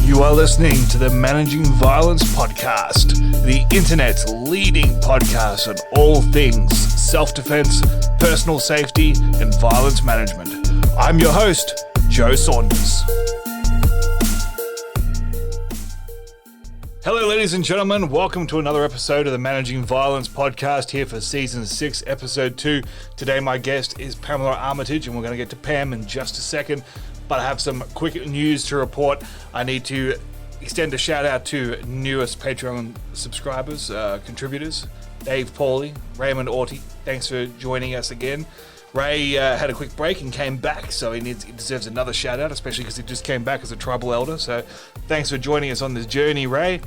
You are listening to the Managing Violence Podcast, the internet's leading podcast on all things self-defense, personal safety, and violence management. I'm your host, Joe Saunders. Hello, ladies and gentlemen. Welcome to another episode of the Managing Violence Podcast here for Season 6, Episode 2. Today, my guest is Pamela Armitage, and we're going to get to Pam in just a second. But I have some quick news to report. I need to extend a shout out to newest Patreon subscribers, contributors, Dave Pauly, Raymond Orty. Thanks for joining us again. Ray had a quick break and came back, so he deserves another shout out, especially because he just came back as a tribal elder. So thanks for joining us on this journey, Ray.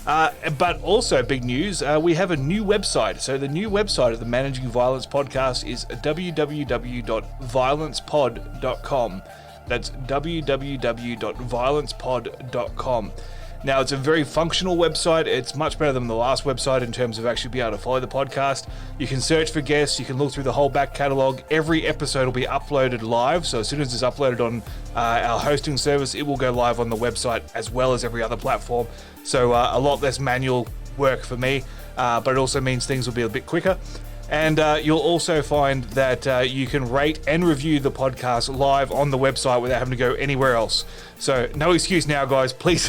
But also big news, we have a new website. So the new website of the Managing Violence Podcast is www.violencepod.com. That's www.violencepod.com. Now, it's a very functional website. It's much better than the last website in terms of actually being able to follow the podcast. You can search for guests. You can look through the whole back catalog. Every episode will be uploaded live. So as soon as it's uploaded on our hosting service, it will go live on the website as well as every other platform. So a lot less manual work for me, but it also means things will be a bit quicker. And you'll also find that you can rate and review the podcast live on the website without having to go anywhere else. So no excuse now, guys. Please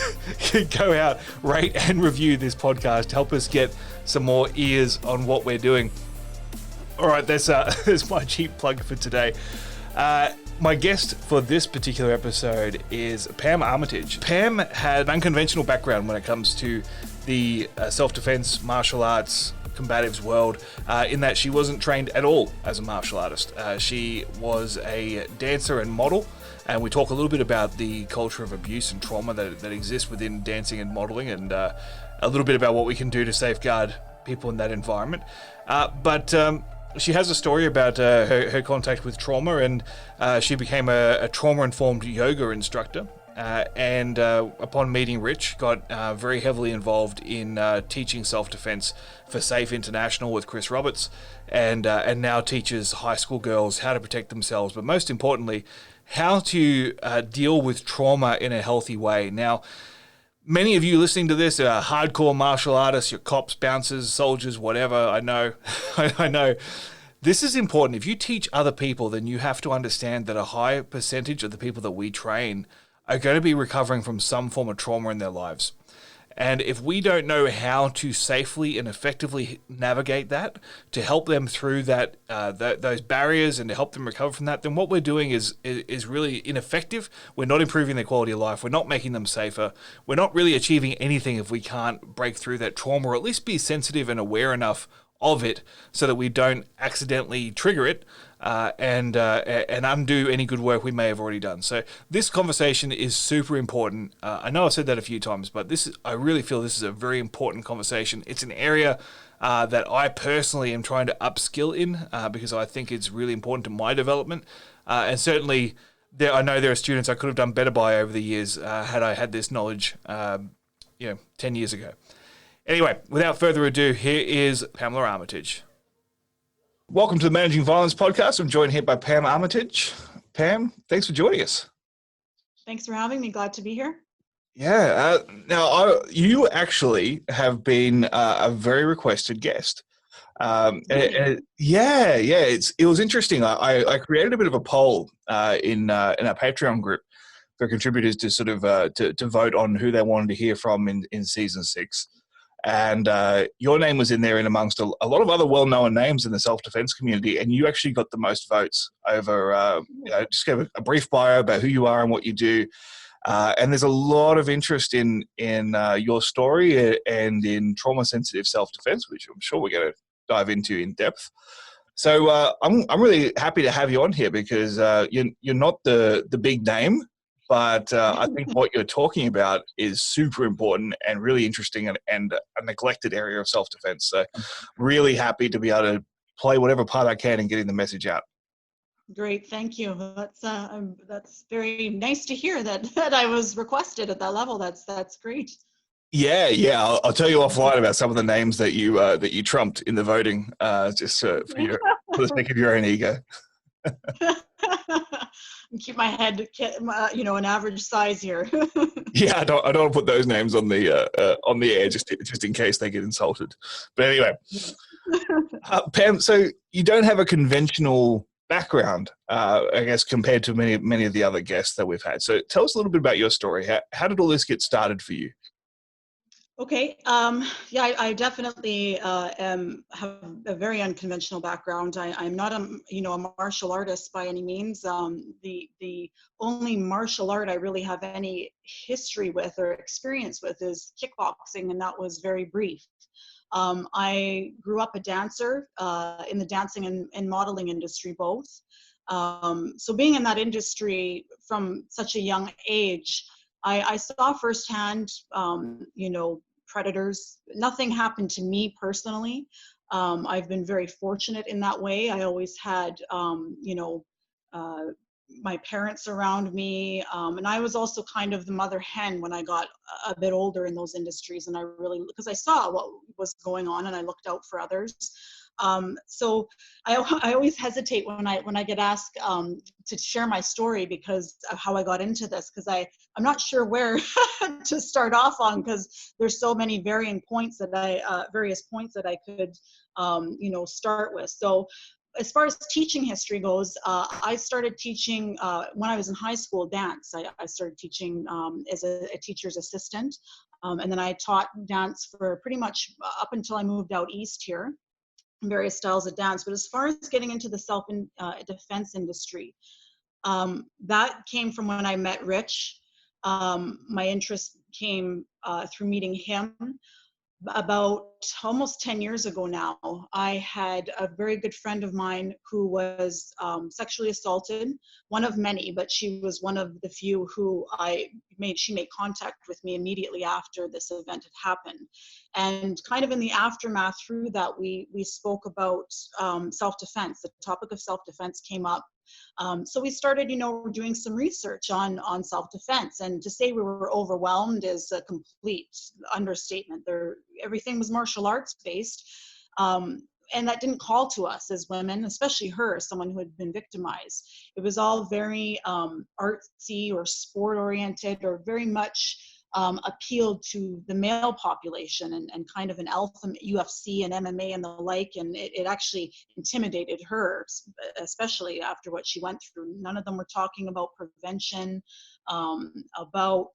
go out, rate and review this podcast. Help us get some more ears on what we're doing. All right, that's my cheap plug for today. My guest for this particular episode is Pam Armitage. Pam had an unconventional background when it comes to the self-defense, martial arts, combatives world, in that she wasn't trained at all as a martial artist. She was a dancer and model, and we talk a little bit about the culture of abuse and trauma that exists within dancing and modeling, and a little bit about what we can do to safeguard people in that environment. But she has a story about her contact with trauma, and she became a trauma-informed yoga instructor. And upon meeting Rich, got very heavily involved in teaching self-defense for Safe International with Chris Roberts, and now teaches high school girls how to protect themselves, but most importantly, how to deal with trauma in a healthy way. Now, many of you listening to this are hardcore martial artists, you're cops, bouncers, soldiers, whatever. I know, I know. This is important. If you teach other people, then you have to understand that a high percentage of the people that we train are going to be recovering from some form of trauma in their lives. And if we don't know how to safely and effectively navigate that, to help them through that those barriers and to help them recover from that, then what we're doing is really ineffective. We're not improving their quality of life. We're not making them safer. We're not really achieving anything if we can't break through that trauma, or at least be sensitive and aware enough of it so that we don't accidentally trigger it and undo any good work we may have already done. So this conversation is super important. I know I've said that a few times, but I really feel this is a very important conversation. It's an area that I personally am trying to upskill in because I think it's really important to my development. And certainly, I know there are students I could have done better by over the years had I had this knowledge 10 years ago. Anyway, without further ado, here is Pamela Armitage. Welcome to the Managing Violence Podcast. I'm joined here by Pam Armitage. Pam, thanks for joining us. Thanks for having me. Glad to be here. Yeah. You actually have been a very requested guest. It was interesting. I created a bit of a poll in our Patreon group for contributors to sort of to vote on who they wanted to hear from in Season 6. And your name was in there in amongst a lot of other well-known names in the self-defense community, and you actually got the most votes over, just gave a brief bio about who you are and what you do. And there's a lot of interest in your story and in trauma-sensitive self-defense, which I'm sure we're going to dive into in depth. So I'm really happy to have you on here because you're not the big name, but I think what you're talking about is super important and really interesting and a neglected area of self-defense. So really happy to be able to play whatever part I can in getting the message out. Great, thank you. That's very nice to hear that I was requested at that level. That's great. Yeah. I'll tell you offline about some of the names that you trumped in the voting, just for the sake of your own ego. and keep my head, an average size here. Yeah, I don't want to put those names on the air just in case they get insulted. But anyway, Pam, so you don't have a conventional background, I guess, compared to many of the other guests that we've had. So tell us a little bit about your story. How did all this get started for you? Okay. Yeah, I definitely have a very unconventional background. I'm not a martial artist by any means. The only martial art I really have any history with or experience with is kickboxing, and that was very brief. I grew up a dancer in the dancing and modeling industry both. So being in that industry from such a young age, I saw firsthand, predators. Nothing happened to me personally. I've been very fortunate in that way. I always had, uh, my parents around me. And I was also kind of the mother hen when I got a bit older in those industries. And because I saw what was going on and I looked out for others. So I always hesitate when I get asked to share my story because of how I got into this, because I'm not sure where to start off on, because there's so many various points that I could start with. So as far as teaching history goes, I started teaching when I was in high school dance. I started teaching as a teacher's assistant, and then I taught dance for pretty much up until I moved out east here, various styles of dance. But as far as getting into the self-defense industry, that came from when I met Rich. My interest came through meeting him. About almost 10 years ago now, I had a very good friend of mine who was sexually assaulted, one of many, but she was one of the few who she made contact with me immediately after this event had happened. And kind of in the aftermath through that, we spoke about self-defense. The topic of self-defense came up. So we started, doing some research on self-defense, and to say we were overwhelmed is a complete understatement. Everything was martial arts based, and that didn't call to us as women, especially her, someone who had been victimized. It was all very artsy or sport oriented, or very much appealed to the male population and kind of an alpha UFC and MMA and the like, and it actually intimidated her, especially after what she went through. None of them were talking about prevention, about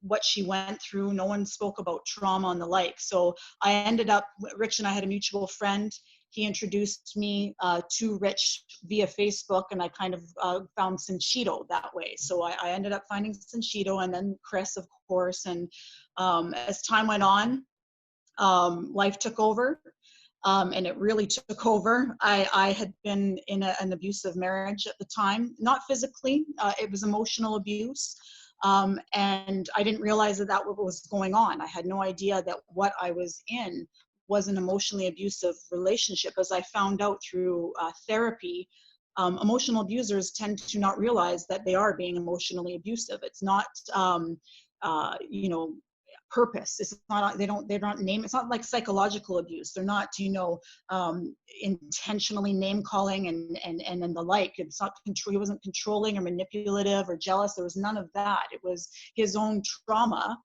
what she went through. No one spoke about trauma and the like. So I ended up, Rich and I had a mutual friend. He introduced me to Rich via Facebook, and I kind of found Shido that way. So I ended up finding Shido, and then Chris, of course. And as time went on, life took over, and it really took over. I had been in an abusive marriage at the time, not physically, it was emotional abuse. And I didn't realize that what was going on. I had no idea that what I was in was an emotionally abusive relationship. As I found out through therapy, emotional abusers tend to not realize that they are being emotionally abusive. It's not, purpose. It's not, they're not name. It's not like psychological abuse. They're not, intentionally name calling and the like. It's not control. He wasn't controlling or manipulative or jealous. There was none of that. It was his own trauma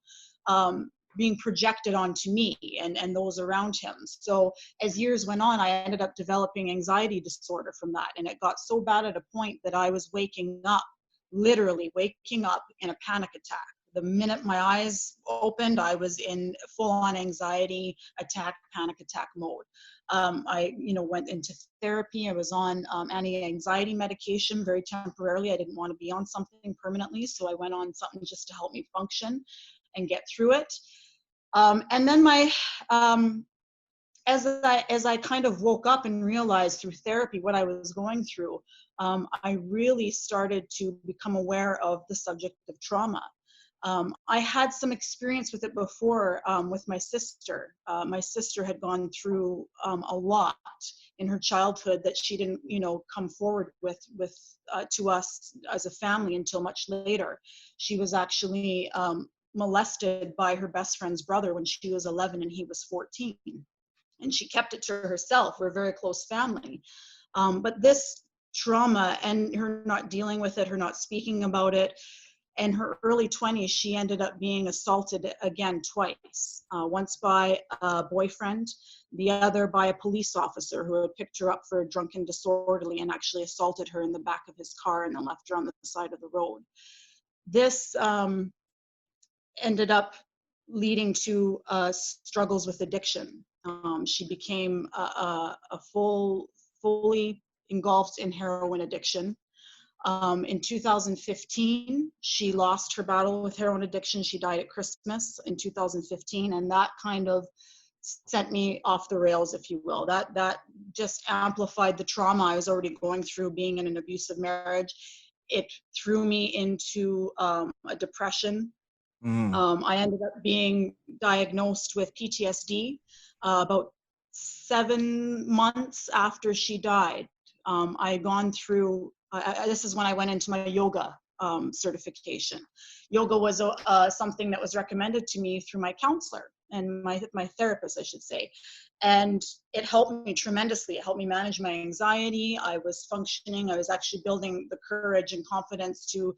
being projected onto me and those around him. So as years went on, I ended up developing anxiety disorder from that. And it got so bad at a point that I was literally waking up in a panic attack. The minute my eyes opened, I was in full-on anxiety attack, panic attack mode. I, went into therapy. I was on anti-anxiety medication very temporarily. I didn't want to be on something permanently, so I went on something just to help me function and get through it. And then as I kind of woke up and realized through therapy what I was going through, I really started to become aware of the subject of trauma. I had some experience with it before with my sister. My sister had gone through a lot in her childhood that she didn't, come forward with to us as a family until much later. She was actually molested by her best friend's brother when she was 11 and he was 14. And she kept it to herself. We're a very close family. But this trauma and her not dealing with it, her not speaking about it. In her early 20s, she ended up being assaulted again twice, once by a boyfriend, the other by a police officer who had picked her up for drunken disorderly and actually assaulted her in the back of his car and then left her on the side of the road. This ended up leading to struggles with addiction. She became fully engulfed in heroin addiction. In 2015, she lost her battle with heroin addiction. She died at Christmas in 2015, and that kind of sent me off the rails, if you will. That just amplified the trauma I was already going through being in an abusive marriage. It threw me into a depression. I ended up being diagnosed with PTSD about 7 months after she died. I had gone through, this is when I went into my yoga certification. Yoga was something that was recommended to me through my counselor and my therapist, I should say. And it helped me tremendously. It helped me manage my anxiety. I was functioning. I was actually building the courage and confidence to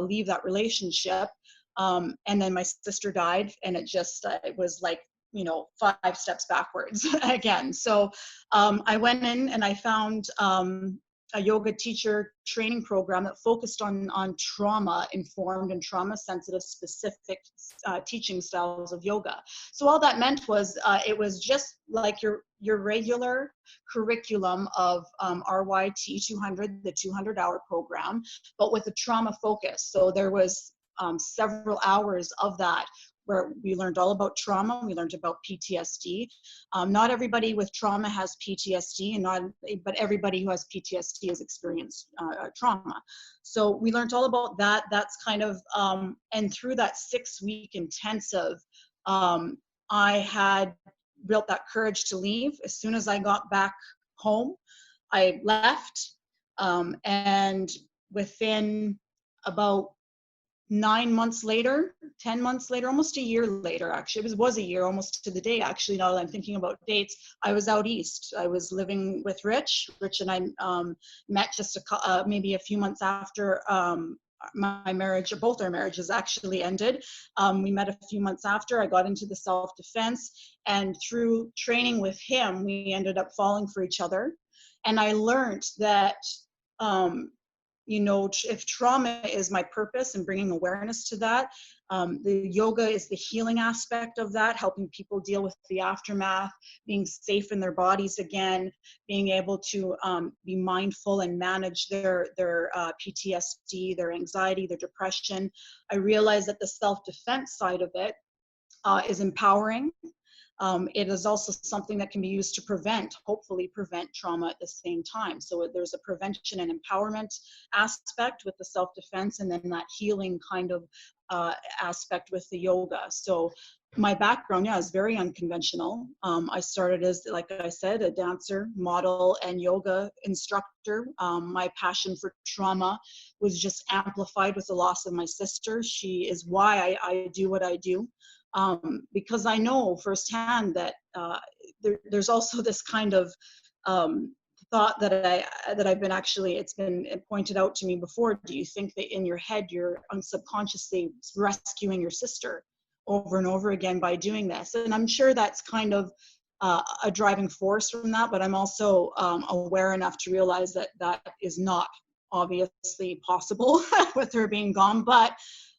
leave that relationship. And then my sister died, and it was like, 5 steps backwards again. So I went in and I found a yoga teacher training program that focused on trauma-informed and trauma-sensitive specific teaching styles of yoga. So all that meant was it was just like your regular curriculum of RYT 200, the 200-hour program, but with a trauma focus. So there was several hours of that where we learned all about trauma. We learned about PTSD. Not everybody with trauma has PTSD, but everybody who has PTSD has experienced trauma. So we learned all about that. That's kind of, and through that 6-week intensive, I had built that courage to leave. As soon as I got back home, I left, and within about 9 months later, 10 months later, almost a year later, actually, it was a year almost to the day, actually, now that I'm thinking about dates, I was out east. I was living with Rich. Rich and I met just maybe a few months after my marriage, or both our marriages actually ended. We met a few months after. I got into the self-defense, and through training with him, we ended up falling for each other. And I learned that if trauma is my purpose and bringing awareness to that, the yoga is the healing aspect of that, helping people deal with the aftermath, being safe in their bodies again, being able to be mindful and manage their PTSD, their anxiety, their depression. I realized that the self-defense side of it is empowering. It is also something that can be used to hopefully prevent trauma at the same time. So there's a prevention and empowerment aspect with the self-defense, and then that healing kind of aspect with the yoga. So my background, is very unconventional. I started as, like I said, a dancer, model, and yoga instructor. My passion for trauma was just amplified with the loss of my sister. She is why I do what I do. Because I know firsthand that there's also this kind of thought that I've been it's been pointed out to me before. Do you think that in your head you're subconsciously rescuing your sister over and over again by doing this? And I'm sure that's kind of a driving force from that, but I'm also aware enough to realize that that is not obviously possible with her being gone. But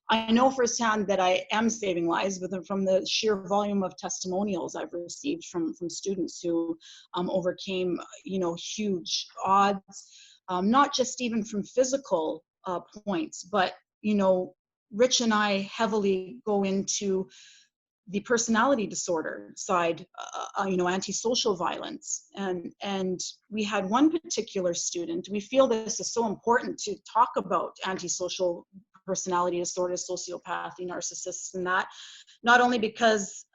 I know firsthand that I am saving lives from the sheer volume of testimonials I've received from students who overcame, huge odds, not just even from physical points, but, Rich and I heavily go into the personality disorder side, antisocial violence. And we had one particular student. We feel this is so important to talk about antisocial personality disorder, sociopathy, narcissists, and that, not only because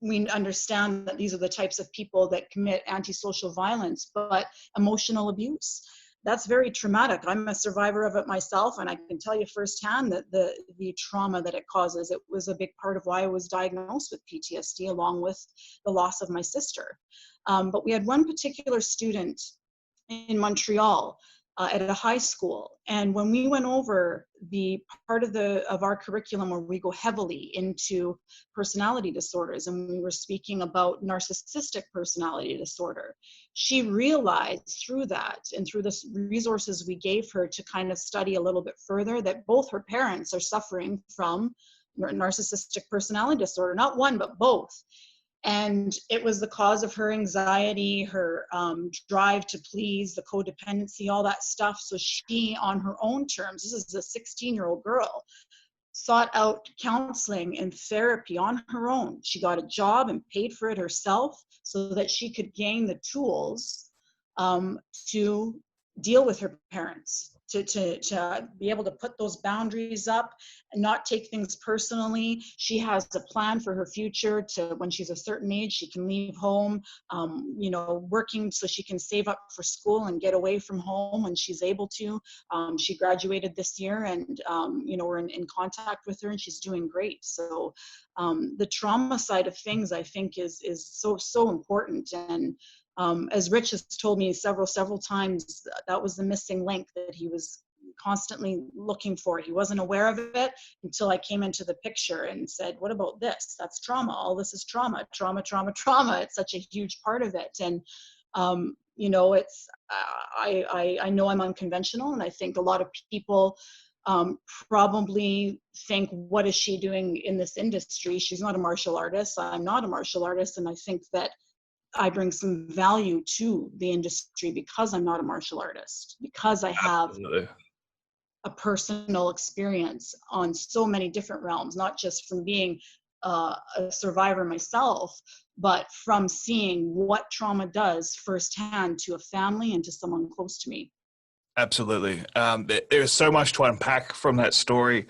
we understand that these are the types of people that commit antisocial violence, but emotional abuse. That's very traumatic. I'm a survivor of it myself, and I can tell you firsthand that the trauma that it causes, it was a big part of why I was diagnosed with PTSD, along with the loss of my sister. But we had one particular student in Montreal at a high school. And when we went over the part of our curriculum where we go heavily into personality disorders, and we were speaking about narcissistic personality disorder, she realized through that and through the resources we gave her to kind of study a little bit further that both her parents are suffering from narcissistic personality disorder, not one, but both. And it was the cause of her anxiety, her drive to please, the codependency, all that stuff. So she, on her own terms, this is a 16-year-old girl, sought out counseling and therapy on her own. She got a job and paid for it herself so that she could gain the tools to deal with her parents, to be able to put those boundaries up and not take things personally. She has a plan for her future to, when she's a certain age, she can leave home, working so she can save up for school and get away from home when she's able to. She graduated this year, and we're in contact with her, and she's doing great. So the trauma side of things, I think, is so important. And as Rich has told me several times, that was the missing link that he was constantly looking for. He wasn't aware of it until I came into the picture and said, what about this? That's trauma. All this is trauma. It's such a huge part of it. And, it's, I know I'm unconventional, and I think a lot of people probably think, what is she doing in this industry? She's not a martial artist. I'm not a martial artist. And I think that I bring some value to the industry because I'm not a martial artist, because I have Absolutely. a personal experience on so many different realms, not just from being a survivor myself, but from seeing what trauma does firsthand to a family and to someone close to me. Absolutely. There's so much to unpack from that story.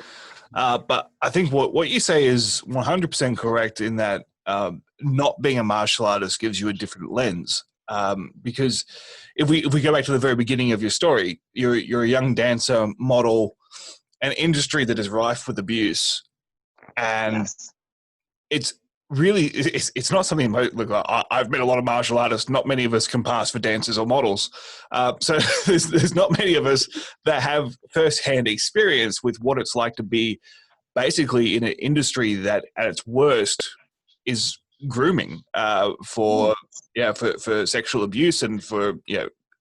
But I think what you say is 100% correct in that not being a martial artist gives you a different lens. Because if we go back to the very beginning of your story, you're a young dancer, model, an industry that is rife with abuse. And Yes. it's not something. Look, I've met a lot of martial artists. Not many of us can pass for dancers or models. So there's not many of us that have firsthand experience with what it's like to be basically in an industry that, at its worst, is grooming for sexual abuse and for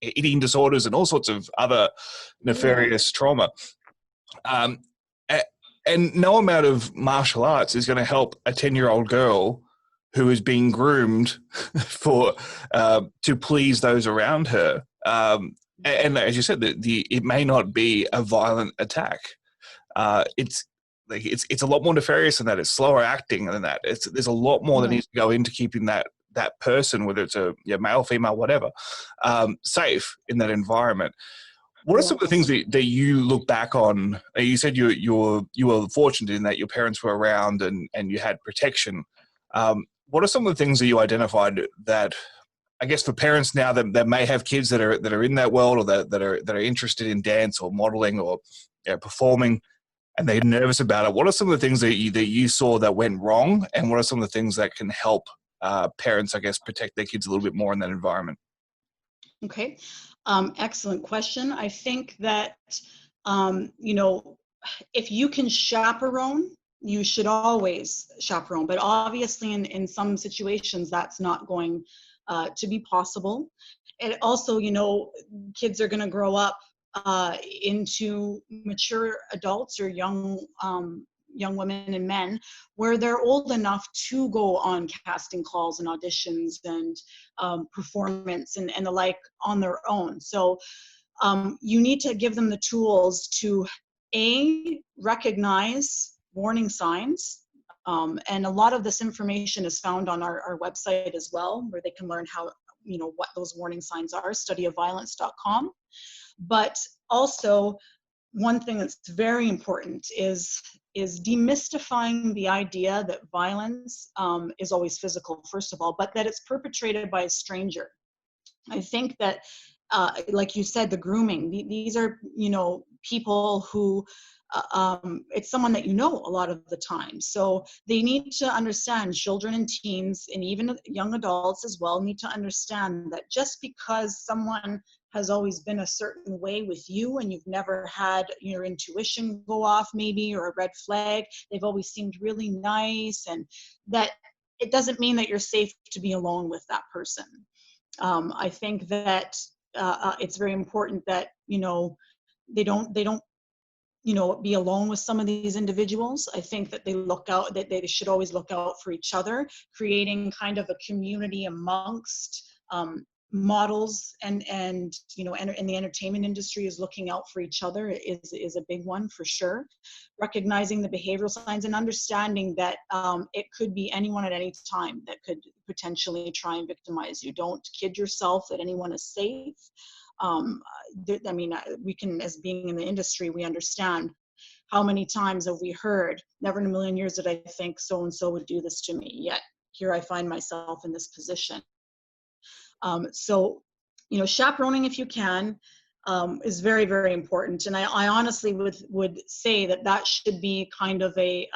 eating disorders and all sorts of other nefarious trauma. And no amount of martial arts is going to help a 10-year-old girl who is being groomed for to please those around her. And as you said, it may not be a violent attack. It's a lot more nefarious than that. It's slower acting than that. There's a lot more that needs to go into keeping that person, whether it's a male, female, whatever, safe in that environment. What are some of the things that you look back on? You said you were fortunate in that your parents were around and you had protection. What are some of the things that you identified that, I guess, for parents now that may have kids that are in that world, or that are interested in dance or modeling or performing, and they're nervous about it? What are some of the things that you saw that went wrong, and what are some of the things that can help parents, I guess, protect their kids a little bit more in that environment? Okay. Excellent question. I think that, if you can chaperone, you should always chaperone. But obviously, in some situations, that's not going to be possible. And also, kids are going to grow up into mature adults or young women and men, where they're old enough to go on casting calls and auditions and performance and the like on their own. So you need to give them the tools to recognize warning signs. And a lot of this information is found on our website as well, where they can learn how, what those warning signs are, studyofviolence.com. But also, one thing that's very important is demystifying the idea that violence is always physical, first of all, but that it's perpetrated by a stranger. I think that, like you said, the grooming, these are, people who, it's someone that a lot of the time. So they need to understand, children and teens, and even young adults as well, need to understand that just because someone has always been a certain way with you, and you've never had your intuition go off maybe, or a red flag. They've always seemed really nice, and that it doesn't mean that you're safe to be alone with that person. I think that it's very important that, they don't be alone with some of these individuals. I think that they should always look out for each other, creating kind of a community amongst models, and in the entertainment industry is looking out for each other is a big one for sure. Recognizing the behavioral signs and understanding that it could be anyone at any time that could potentially try and victimize you. Don't kid yourself that anyone is safe. We can, as being in the industry, we understand how many times have we heard, never in a million years did I think so-and-so would do this to me, yet here I find myself in this position. So, chaperoning if you can is very, very important. And I honestly would say that should be kind of a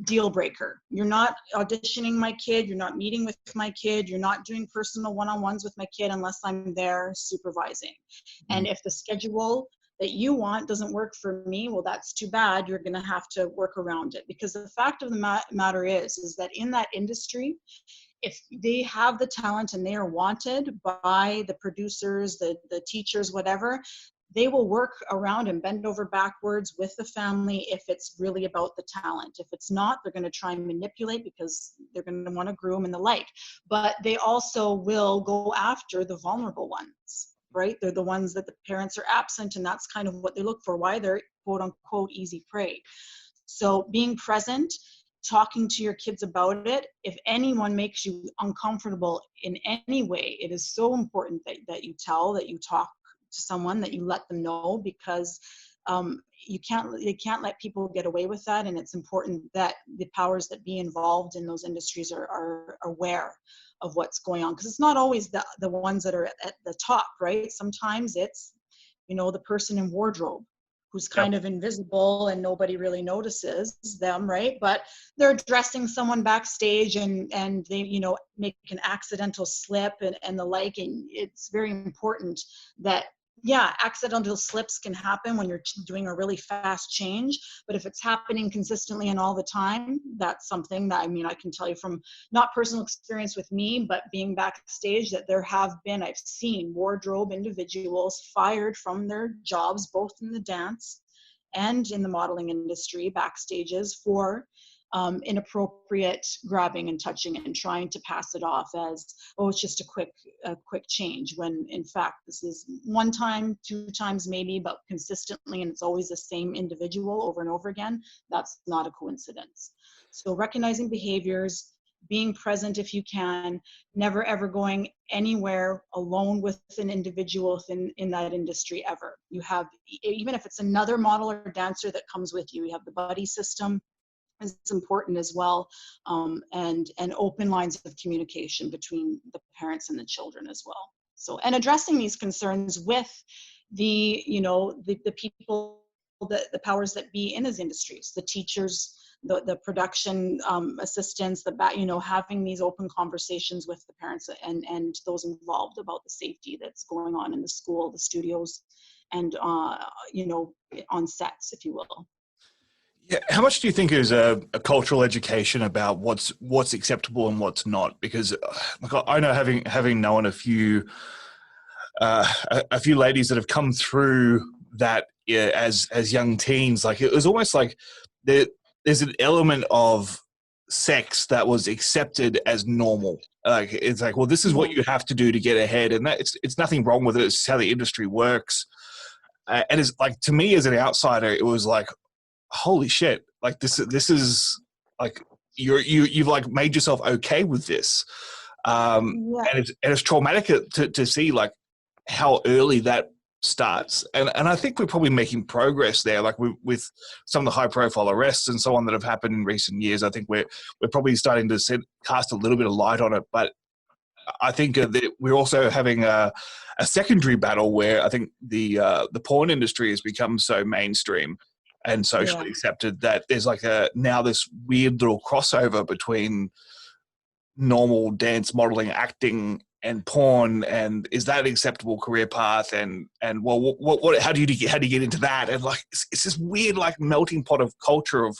deal breaker. You're not auditioning my kid, you're not meeting with my kid, you're not doing personal one-on-ones with my kid unless I'm there supervising. And if the schedule that you want doesn't work for me, well, that's too bad. You're going to have to work around it, because the fact of the matter is that in that industry, if they have the talent and they are wanted by the producers, the teachers, whatever, they will work around and bend over backwards with the family if it's really about the talent. If it's not, they're going to try and manipulate because they're going to want to groom and the like. But they also will go after the vulnerable ones, right? They're the ones that the parents are absent, and that's kind of what they look for, why they're quote unquote easy prey. So being present, talking to your kids about it. If anyone makes you uncomfortable in any way, it is so important that you talk to someone, that you let them know, because you can't let people get away with that. And it's important that the powers that be involved in those industries are aware of what's going on, because it's not always the ones that are at the top, right? Sometimes it's, the person in wardrobe who's kind of invisible and nobody really notices them, right? But they're dressing someone backstage and they, make an accidental slip and the like. And it's very important that, accidental slips can happen when you're doing a really fast change. But if it's happening consistently and all the time, that's something that, I can tell you from not personal experience with me, but being backstage, that I've seen wardrobe individuals fired from their jobs, both in the dance and in the modeling industry, backstages, for inappropriate grabbing and touching and trying to pass it off as, oh, it's just a quick change, when in fact this is one time, two times maybe, but consistently, and it's always the same individual over and over again. That's not a coincidence. So recognizing behaviors, being present if you can, never ever going anywhere alone with an individual in that industry ever. You have, even if it's another model or dancer that comes with you, you have the buddy system. It's important as well, and open lines of communication between the parents and the children as well. So, and addressing these concerns with the people, the powers that be in these industries, the teachers, the production assistants, having these open conversations with the parents and those involved about the safety that's going on in the school, the studios, and on sets, if you will. Yeah, how much do you think is a cultural education about what's acceptable and what's not? Because I know, having known a few ladies that have come through that as young teens, like it was almost like there's an element of sex that was accepted as normal. Like it's like, well, this is what you have to do to get ahead, and that it's nothing wrong with it. It's how the industry works. And it's like, to me as an outsider, it was like, holy shit, like this is like you've like made yourself okay with this, and it's traumatic to see like how early that starts, and I think we're probably making progress there, like with some of the high profile arrests and so on that have happened in recent years. I think we're probably starting to cast a little bit of light on it, but I think that we're also having a secondary battle where I think the porn industry has become so mainstream and socially accepted that there's like now this weird little crossover between normal dance, modeling, acting, and porn, and is that an acceptable career path? And well, what how do you get into that? And like it's this weird like melting pot of culture of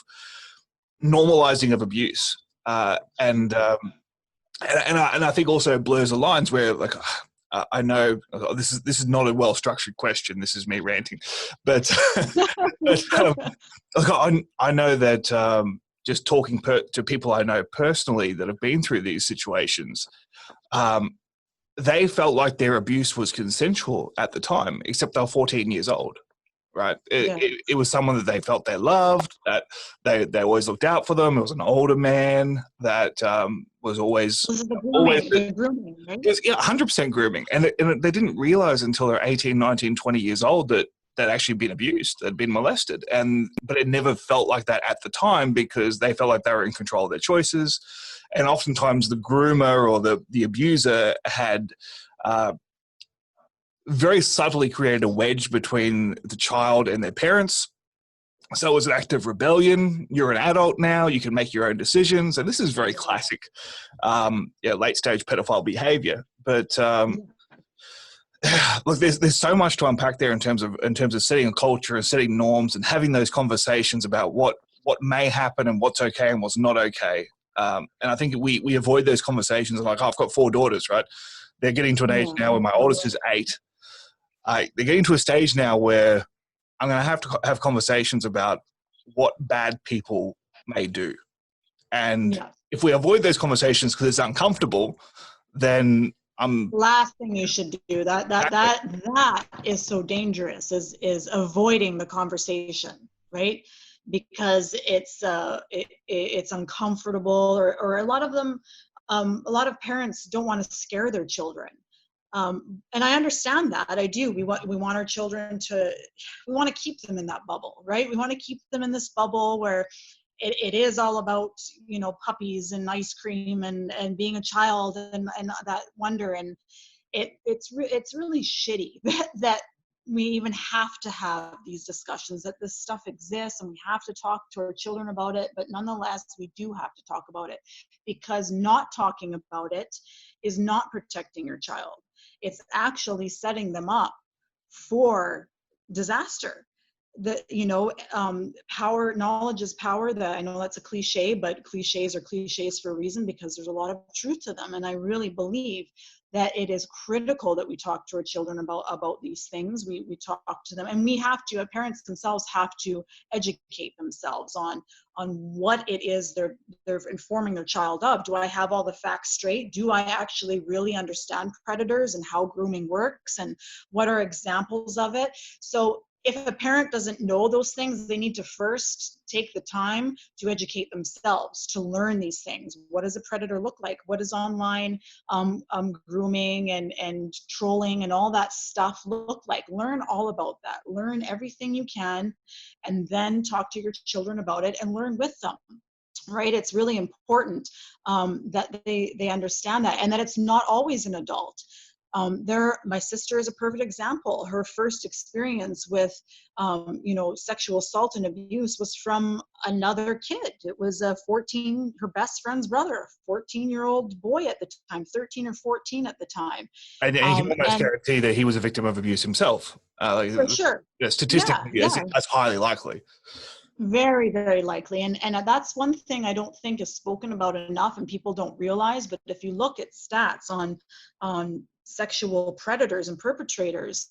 normalizing of abuse, and I think also blurs the lines where like. I know this is not a well structured question. This is me ranting, but, I know that just talking to people I know personally that have been through these situations, they felt like their abuse was consensual at the time, except they were 14 years old. Right. It was someone that they felt they loved, that they always looked out for them. It was an older man that was always the grooming, right? It was, 100% grooming. And they didn't realize until they're 18, 19, 20 years old that they'd actually been abused, they'd been molested. But it never felt like that at the time because they felt like they were in control of their choices. And oftentimes the groomer or the abuser had very subtly created a wedge between the child and their parents. So it was an act of rebellion. You're an adult now. You can make your own decisions. And this is very classic, late stage pedophile behavior. But look, there's so much to unpack there in terms of setting a culture and setting norms and having those conversations about what may happen and what's okay and what's not okay. And I think we avoid those conversations. Like, I've got 4 daughters, right? They're getting to an age now where my oldest is 8. They're getting to a stage now where I'm going to have conversations about what bad people may do. And if we avoid those conversations because it's uncomfortable, then last thing you should do that is so dangerous is avoiding the conversation, right? Because it's uncomfortable, or a lot of them, a lot of parents don't want to scare their children. And I understand that. I do. We want our children we want to keep them in that bubble, right? We want to keep them in this bubble where it is all about, puppies and ice cream and being a child and that wonder. And it's really shitty that we even have to have these discussions, that this stuff exists and we have to talk to our children about it. But nonetheless, we do have to talk about it, because not talking about it is not protecting your child. It's actually setting them up for disaster. Power, knowledge is power. I know that's a cliche, but cliches are cliches for a reason, because there's a lot of truth to them. And I really believe that it is critical that we talk to our children about these things. We talk to them, and we have to, parents themselves have to educate themselves on what it is they're informing their child of. Do I have all the facts straight? Do I actually really understand predators and how grooming works, and what are examples of it? So if a parent doesn't know those things, they need to first take the time to educate themselves, to learn these things. What does a predator look like? What does online grooming and trolling and all that stuff look like? Learn all about that. Learn everything you can, and then talk to your children about it and learn with them. Right? It's really important that they understand that, and that it's not always an adult. My sister is a perfect example. Her first experience with, sexual assault and abuse was from another kid. It was her best friend's brother, a 14-year-old boy at the time, 13 or 14 at the time. And you can almost guarantee that he was a victim of abuse himself. For sure. Statistically, that's highly likely. Very, very likely. And that's one thing I don't think is spoken about enough and people don't realize. But if you look at stats on sexual predators and perpetrators,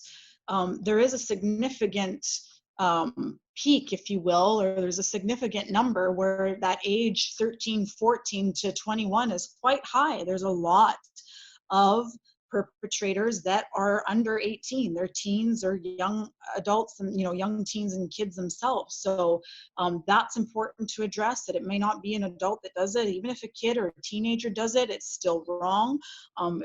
there is a significant peak, if you will, or there's a significant number where that age 13, 14 to 21 is quite high. There's a lot of perpetrators that are under 18. They're teens or young adults, and young teens and kids themselves. So that's important to address, that it may not be an adult that does it. Even if a kid or a teenager does it, it's still wrong.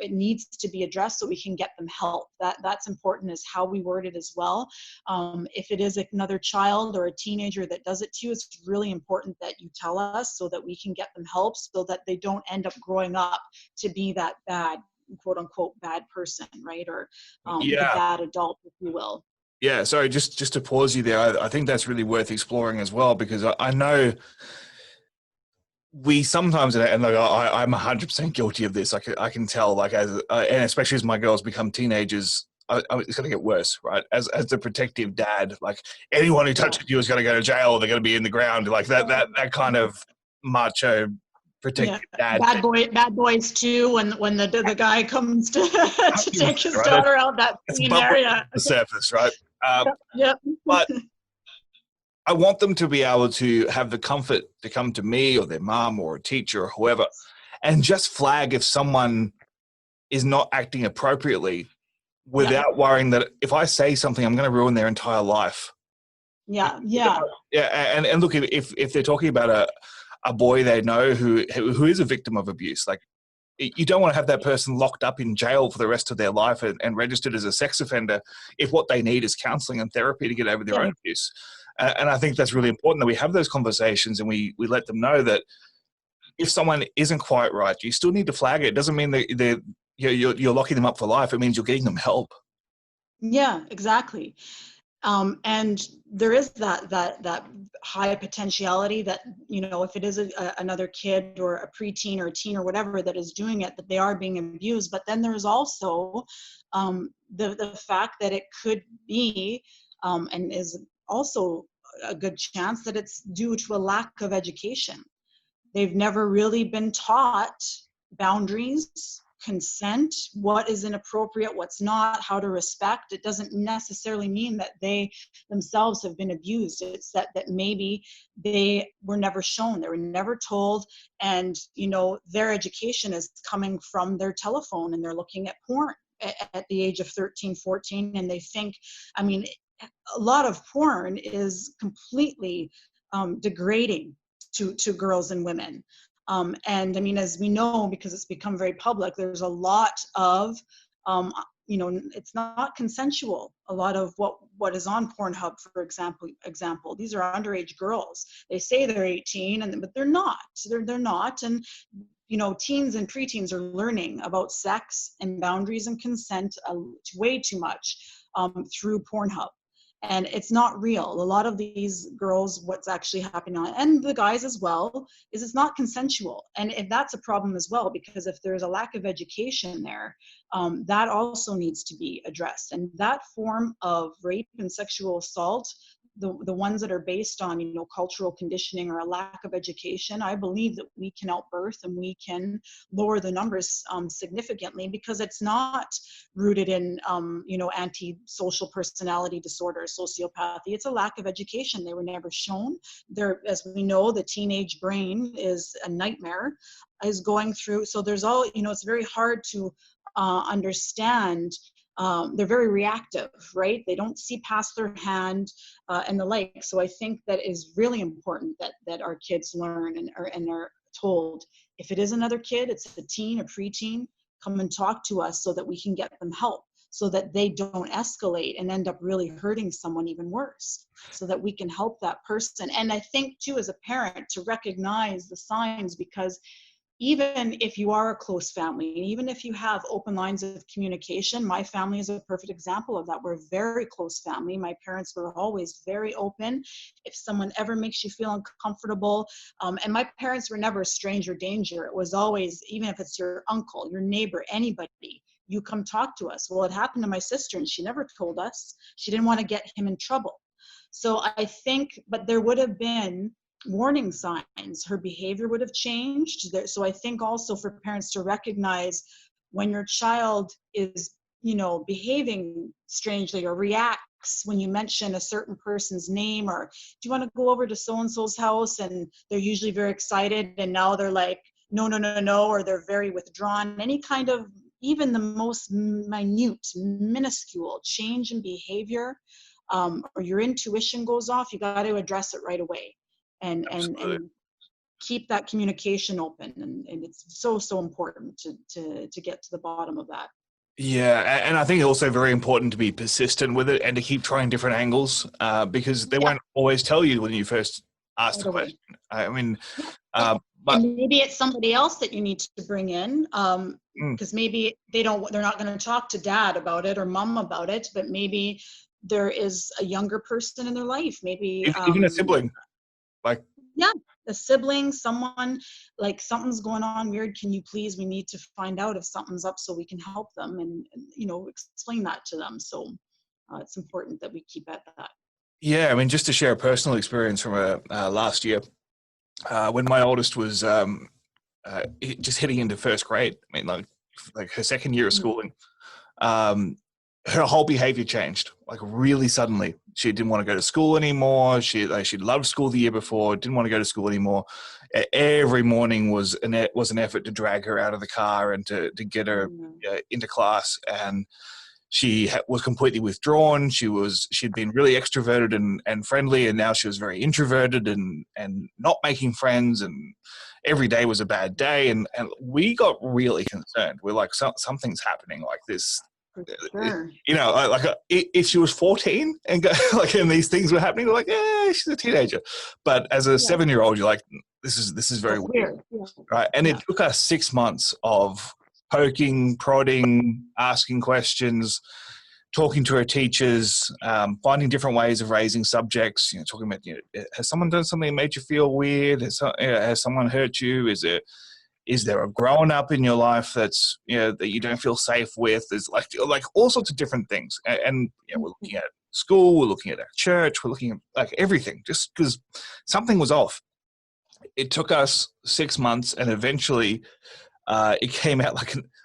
It needs to be addressed so we can get them help. That's important, is how we word it as well. If it is another child or a teenager that does it to you, it's really important that you tell us so that we can get them help, so that they don't end up growing up to be that bad, quote unquote, bad person, right? Or the bad adult, if you will. Yeah, sorry, just to pause you there, I think that's really worth exploring as well, because I know we sometimes, and like I'm 100% guilty of this. I can tell, like, and especially as my girls become teenagers, it's going to get worse, right? As the protective dad, like anyone who Yeah. touches you is going to go to jail, or they're going to be in the ground, like that kind of macho Yeah, protective dad thing. bad boys too. When the guy comes to to 100%, take his right? daughter out, that It's scene there, bubbling yeah, to the surface, right? yeah, But I want them to be able to have the comfort to come to me or their mom or a teacher or whoever, and just flag if someone is not acting appropriately yeah, without worrying that if I say something, I'm going to ruin their entire life. yeah, yeah, Yeah, and look, if they're talking about a boy they know who is a victim of abuse, like you don't want to have that person locked up in jail for the rest of their life and registered as a sex offender if what they need is counseling and therapy to get over their yeah, own abuse. And I think that's really important that we have those conversations and we let them know that if someone isn't quite right, you still need to flag it. It doesn't mean that you're locking them up for life. It means you're getting them help. yeah, exactly. And there is that high potentiality that, you know, if it is another kid or a preteen or a teen or whatever that is doing it, that they are being abused. But then there's also the fact that it could be and is also a good chance that it's due to a lack of education. They've never really been taught boundaries, consent, what is inappropriate, what's not, how to respect. It doesn't necessarily mean that they themselves have been abused. It's that maybe they were never shown, they were never told, and you know, their education is coming from their telephone and they're looking at porn at the age of 13, 14, and they think, I mean, a lot of porn is completely degrading to girls and women. And I mean, as we know, because it's become very public, there's a lot of, you know, it's not consensual. A lot of what is on Pornhub, for example, these are underage girls. They say they're 18, but they're not. They're not. And you know, teens and preteens are learning about sex and boundaries and consent way too much through Pornhub. And it's not real. A lot of these girls, what's actually happening on, and the guys as well, is it's not consensual. And if that's a problem as well, because if there's a lack of education there, that also needs to be addressed. And that form of rape and sexual assault, the ones that are based on, you know, cultural conditioning or a lack of education, I believe that we can outbirth and we can lower the numbers significantly, because it's not rooted in, you know, antisocial personality disorder, sociopathy. It's a lack of education. They were never shown. There, as we know, the teenage brain is a nightmare, is going through. So there's all, you know, it's very hard to understand. They're very reactive, right? They don't see past their hand and the like. So I think that is really important that our kids learn and are told, if it is another kid, it's a teen, a preteen, come and talk to us so that we can get them help, so that they don't escalate and end up really hurting someone even worse, so that we can help that person. And I think too, as a parent, to recognize the signs, because even if you are a close family, even if you have open lines of communication, my family is a perfect example of that. We're a very close family. My parents were always very open. If someone ever makes you feel uncomfortable, and my parents were never a stranger danger. It was always, even if it's your uncle, your neighbor, anybody, you come talk to us. Well, it happened to my sister and she never told us. She didn't want to get him in trouble. So I think, but there would have been warning signs. Her behavior would have changed. So I think also for parents to recognize when your child is, you know, behaving strangely or reacts when you mention a certain person's name, or do you want to go over to so-and-so's house, and they're usually very excited and now they're like, no, no, no, no, or they're very withdrawn. Any kind of, even the most minute, minuscule change in behavior, or your intuition goes off, you got to address it right away. And keep that communication open, and it's so important to get to the bottom of that. Yeah, and I think it's also very important to be persistent with it and to keep trying different angles because they won't always tell you when you first ask the question. I mean, but and maybe it's somebody else that you need to bring in, because maybe they're not going to talk to dad about it or mom about it, but maybe there is a younger person in their life, maybe even a sibling, like yeah, a sibling, someone, like something's going on weird, can you please, we need to find out if something's up so we can help them, and you know, explain that to them. So it's important that we keep at that. Yeah, I mean, just to share a personal experience from last year, when my oldest was just heading into first grade, I mean, like her second year of schooling, her whole behavior changed, like really suddenly. She didn't want to go to school anymore. She loved school the year before, didn't want to go to school anymore. Every morning was an effort to drag her out of the car and to get her into class. And she was completely withdrawn. She'd been really extroverted and friendly, and now she was very introverted and not making friends, and every day was a bad day. And we got really concerned. We're like, something's happening like this. Sure. You know, if she was 14 and and these things were happening, we're like, yeah, she's a teenager. But as a 7-year-old, you're like, this is very weird. Yeah. Right? And it took us 6 months of poking, prodding, asking questions, talking to her teachers, finding different ways of raising subjects. You know, talking about, has someone done something that made you feel weird? Has someone hurt you? Is there a grown up in your life that's, that you don't feel safe with? There's like all sorts of different things. And we're looking at school, we're looking at our church, we're looking at like everything, just because something was off. It took us 6 months, and eventually it came out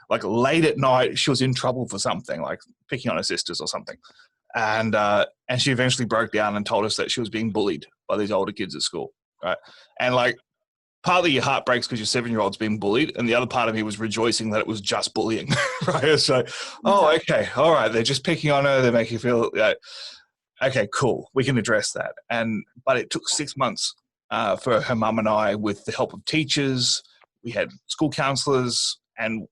like late at night. She was in trouble for something, like picking on her sisters or something. And she eventually broke down and told us that she was being bullied by these older kids at school. Right. And like, partly your heart breaks because your 7-year-old's being bullied, and the other part of me was rejoicing that it was just bullying, right? So, okay, all right, they're just picking on her, they're making you feel, okay, cool, we can address that. But it took 6 months for her mum and I, with the help of teachers, we had school counselors, and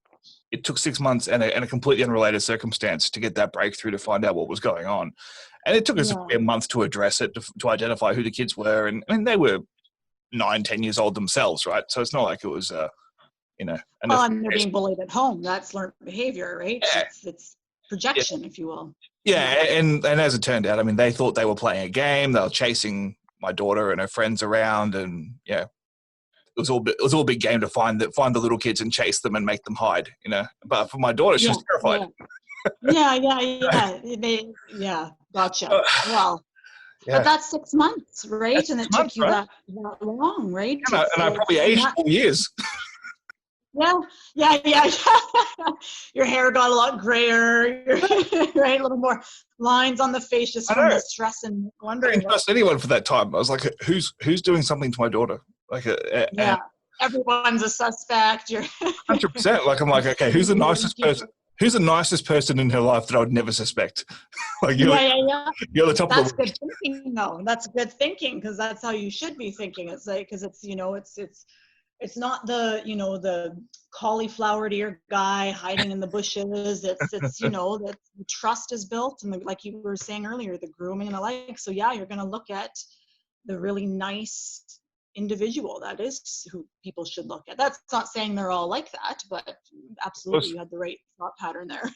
it took 6 months and a completely unrelated circumstance to get that breakthrough to find out what was going on. And it took us a month to address it, to identify who the kids were, and they were 9-10 years old themselves, right? So it's not like it was and they're being bullied at home. That's learned behavior, right? It's projection, if you will. And as it turned out, I mean, they thought they were playing a game. They were chasing my daughter and her friends around, and it was all a big game to find the little kids and chase them and make them hide, But for my daughter, she was terrified. Gotcha. Well. Yeah. But that's 6 months, right? That's, and it took you that long, right? And I probably aged 4 years. Yeah. Your hair got a lot grayer, right? A little more lines on the face just from the stress and wondering. I didn't trust anyone for that time. I was like, who's doing something to my daughter? Like, everyone's a suspect. You're 100%. Like, I'm like, okay, who's the nicest person? Who's the nicest person in her life that I would never suspect? Like you're the top that's of the good thinking, though. That's good thinking, because that's how you should be thinking. It's like, because it's it's not the cauliflower ear guy hiding in the bushes. It's that the trust is built, and like you were saying earlier, the grooming and the like. So you're going to look at the really nice individual. That is who people should look at. That's not saying they're all like that, but absolutely you had the right thought pattern there.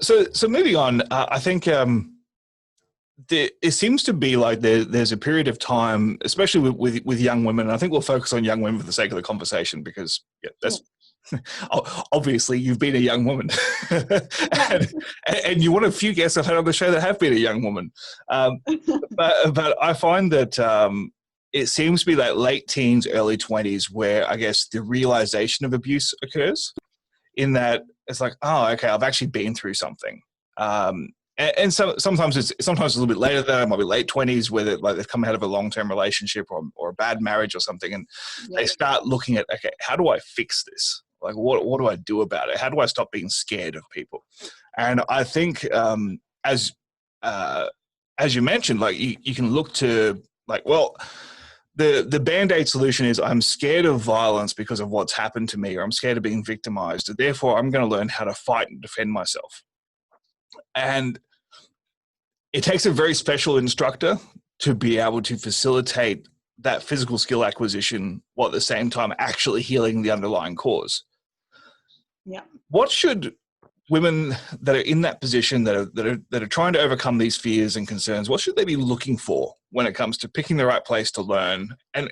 So moving on, I think it seems to be like there's a period of time, especially with young women, and I think we'll focus on young women for the sake of the conversation, because that's obviously you've been a young woman. and you're one of a few guests I've had on the show that have been a young woman. But I find that it seems to be like late teens, early 20s, where I guess the realization of abuse occurs, in that it's like, oh, okay, I've actually been through something. And so sometimes it's a little bit later than that. It might be late 20s, where they've come out of a long-term relationship or a bad marriage or something, and they start looking at, okay, how do I fix this? Like, what do I do about it? How do I stop being scared of people? And I think as you mentioned, like you can look to like, well, the Band-Aid solution is, I'm scared of violence because of what's happened to me, or I'm scared of being victimized. Therefore, I'm going to learn how to fight and defend myself. And it takes a very special instructor to be able to facilitate that physical skill acquisition while at the same time actually healing the underlying cause. Yeah. What should women that are in that position, that are trying to overcome these fears and concerns, what should they be looking for when it comes to picking the right place to learn? And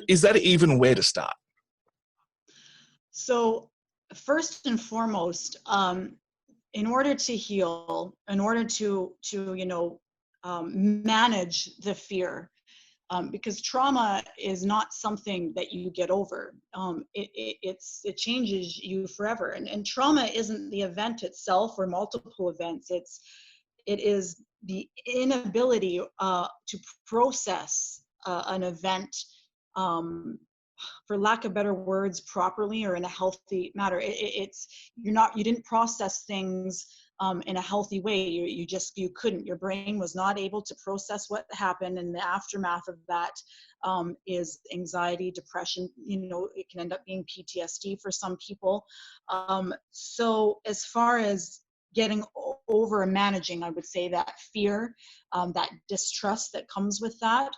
is that even where to start? So first and foremost, in order to heal, in order to manage the fear, because trauma is not something that you get over. It changes you forever. And trauma isn't the event itself or multiple events. It is the inability to process an event, for lack of better words, properly or in a healthy manner. You didn't process things in a healthy way. You couldn't. Your brain was not able to process what happened, and the aftermath of that is anxiety, depression. It can end up being PTSD for some people. So as far as getting over and managing, I would say that fear, that distrust that comes with that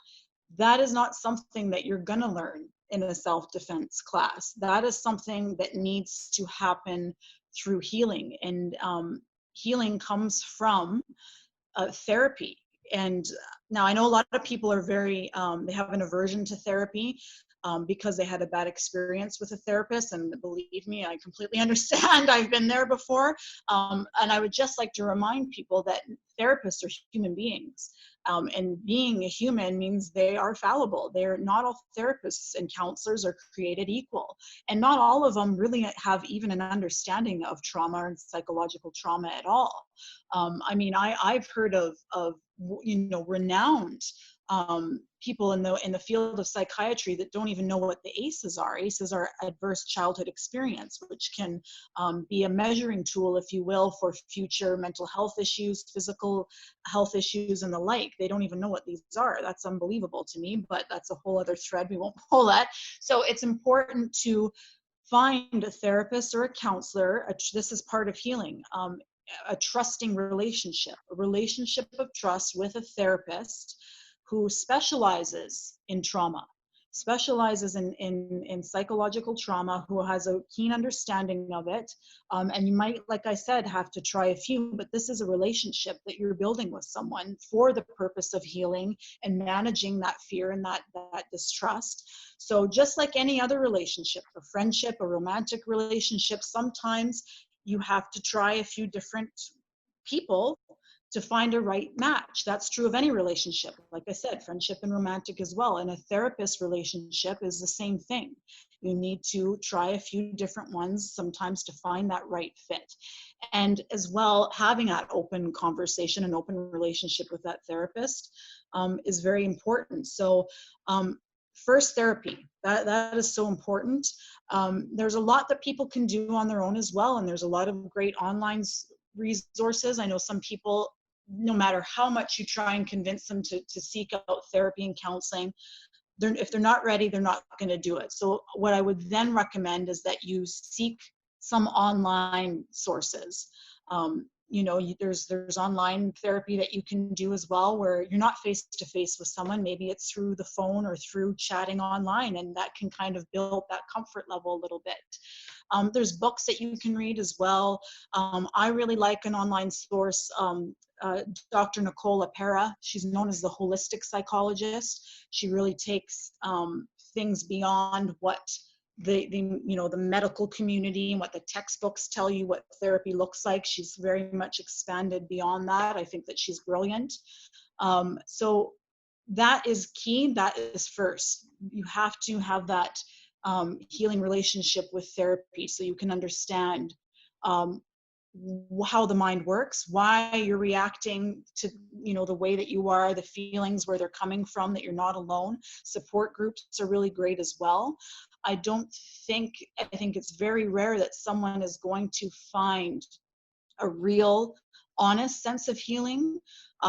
is not something that you're going to learn in a self-defense class. That is something that needs to happen through healing. And healing comes from therapy. And now I know a lot of people are they have an aversion to therapy because they had a bad experience with a therapist. And believe me, I completely understand. I've been there before. And I would just like to remind people that therapists are human beings. And being a human means they are fallible. They're not all therapists and counselors are created equal. And not all of them really have even an understanding of trauma and psychological trauma at all. I've heard of renowned people in the field of psychiatry that don't even know what the ACEs are. ACEs are adverse childhood experience, which can be a measuring tool, if you will, for future mental health issues, physical health issues, and the like. They don't even know what these are. That's unbelievable to me, but that's a whole other thread. We won't pull that. So it's important to find a therapist or a counselor. This is part of healing. A trusting relationship, a relationship of trust with a therapist who specializes in trauma, specializes in psychological trauma, who has a keen understanding of it. And you might, like I said, have to try a few, but this is a relationship that you're building with someone for the purpose of healing and managing that fear and that distrust. So just like any other relationship, a friendship, a romantic relationship, sometimes you have to try a few different people to find a right match. That's true of any relationship. Like I said, friendship and romantic as well. And a therapist relationship is the same thing. You need to try a few different ones sometimes to find that right fit. And as well, having that open conversation and open relationship with that therapist is very important. So first, therapy. That is so important. There's a lot that people can do on their own as well, and there's a lot of great online resources. I know some people, no matter how much you try and convince them to seek out therapy and counseling, if they're not ready, they're not going to do it. So what I would then recommend is that you seek some online sources. There's online therapy that you can do as well, where you're not face to face with someone. Maybe it's through the phone or through chatting online, and that can kind of build that comfort level a little bit. There's books that you can read as well. I really like an online source, Dr. Nicole Pera. She's known as the holistic psychologist. She really takes things beyond what the medical community and what the textbooks tell you what therapy looks like. She's very much expanded beyond that. I think that she's brilliant. So that is key. That is first. You have to have that healing relationship with therapy so you can understand how the mind works, why you're reacting to the way that you are, the feelings, where they're coming from, that you're not alone. Support groups are really great as well. I think it's very rare that someone is going to find a real honest sense of healing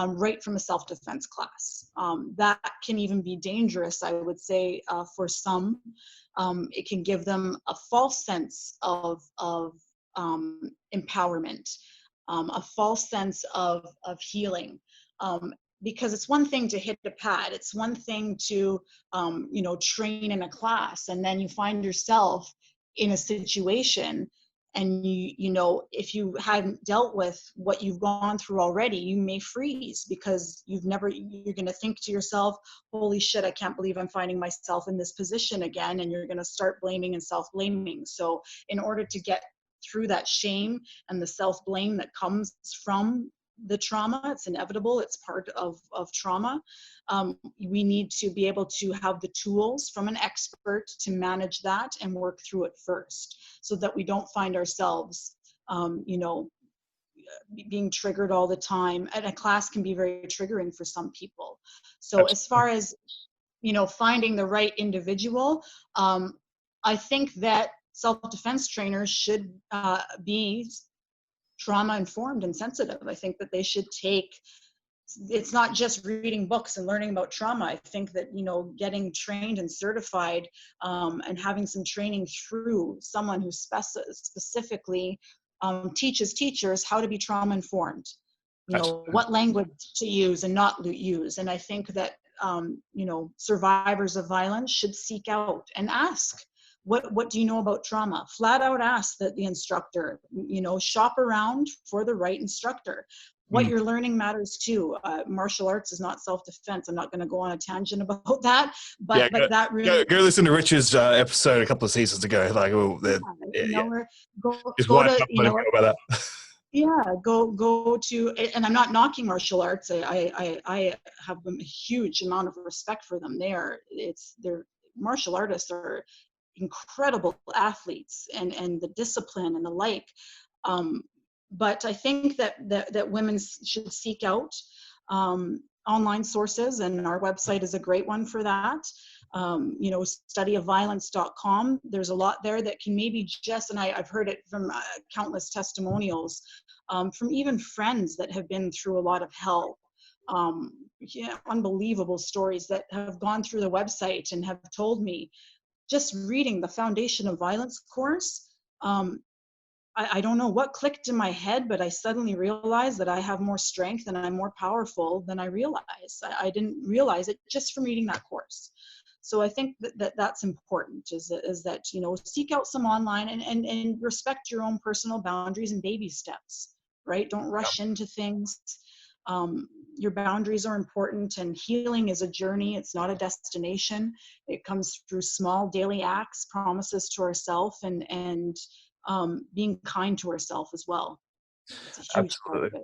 right from a self-defense class. That can even be dangerous, I would say, for some. It can give them a false sense of empowerment, a false sense of healing. Because it's one thing to hit a pad, it's one thing to train in a class, and then you find yourself in a situation And you know, if you hadn't dealt with what you've gone through already, you may freeze, because you're going to think to yourself, holy shit, I can't believe I'm finding myself in this position again. And you're going to start blaming and self-blaming. So in order to get through that shame and the self-blame that comes from the trauma, it's inevitable, it's part of trauma. We need to be able to have the tools from an expert to manage that and work through it first, so that we don't find ourselves, you know, being triggered all the time. And a class can be very triggering for some people. So Absolutely. as far as, you know, finding the right individual, I think that self-defense trainers should be trauma informed and sensitive. I think that they should take, it's not just reading books and learning about trauma. I think that, you know, getting trained and certified, and having some training through someone who specifically teaches teachers how to be trauma informed, you know, what language to use and not use. And I think that, you know, survivors of violence should seek out and ask, what do you know about trauma? Flat out ask the instructor, you know, shop around for the right instructor. What you're learning matters too. Martial arts is not self-defense. I'm not going to go on a tangent about that, but that really go listen to Rich's episode a couple of seasons ago. Like, oh, go to, you know, about that. Yeah, go to, and I'm not knocking martial arts. I have a huge amount of respect for them. They're martial artists are incredible athletes, and the discipline and the like. But I think that women should seek out online sources, and our website is a great one for that. You know, studyofviolence.com. There's a lot there that can maybe just, and I've heard it from countless testimonials, from even friends that have been through a lot of hell. Unbelievable stories that have gone through the website and have told me, just reading the Foundation of Violence course, I don't know what clicked in my head, but I suddenly realized that I have more strength and I'm more powerful than I realized. I didn't realize it just from reading that course. So I think that's important, is that, you know, seek out some online and respect your own personal boundaries and baby steps, right? Don't rush into things. Your boundaries are important, and healing is a journey. It's not a destination. It comes through small daily acts, promises to ourselves, and being kind to ourselves as well. It's a huge part of it.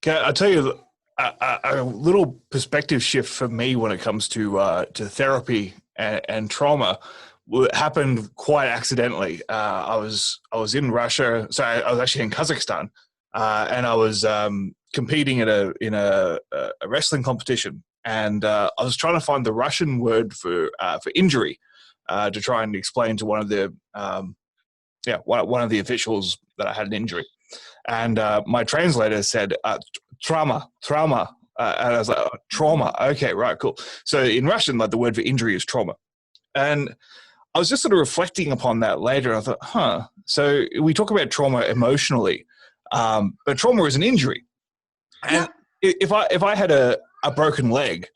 Okay, I'll tell you a little perspective shift for me when it comes to therapy and trauma happened quite accidentally. I was in Russia. Sorry, I was actually in Kazakhstan, and I was competing in a wrestling competition, and I was trying to find the Russian word for injury to try and explain to one of the one of the officials that I had an injury. And my translator said, trauma. And I was like, oh, trauma. Okay, right, cool. So in Russian, like, the word for injury is trauma. And I was just sort of reflecting upon that later. And I thought, so we talk about trauma emotionally, but trauma is an injury. And if I had a broken leg,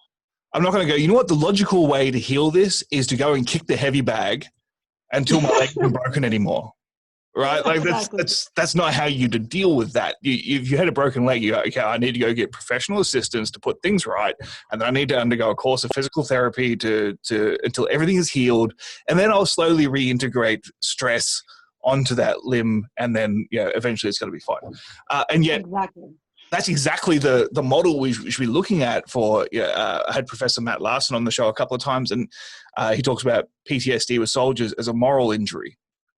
I'm not going to go, you know what, the logical way to heal this is to go and kick the heavy bag until my leg isn't broken anymore. Right? Like, exactly. That's not how you deal with that. If you had a broken leg, you go, okay, I need to go get professional assistance to put things right, and then I need to undergo a course of physical therapy to until everything is healed, and then I'll slowly reintegrate stress onto that limb, and then eventually it's going to be fine. And yet, exactly. That's exactly the model we should be looking at for. I had Professor Matt Larson on the show a couple of times, and he talks about PTSD with soldiers as a moral injury.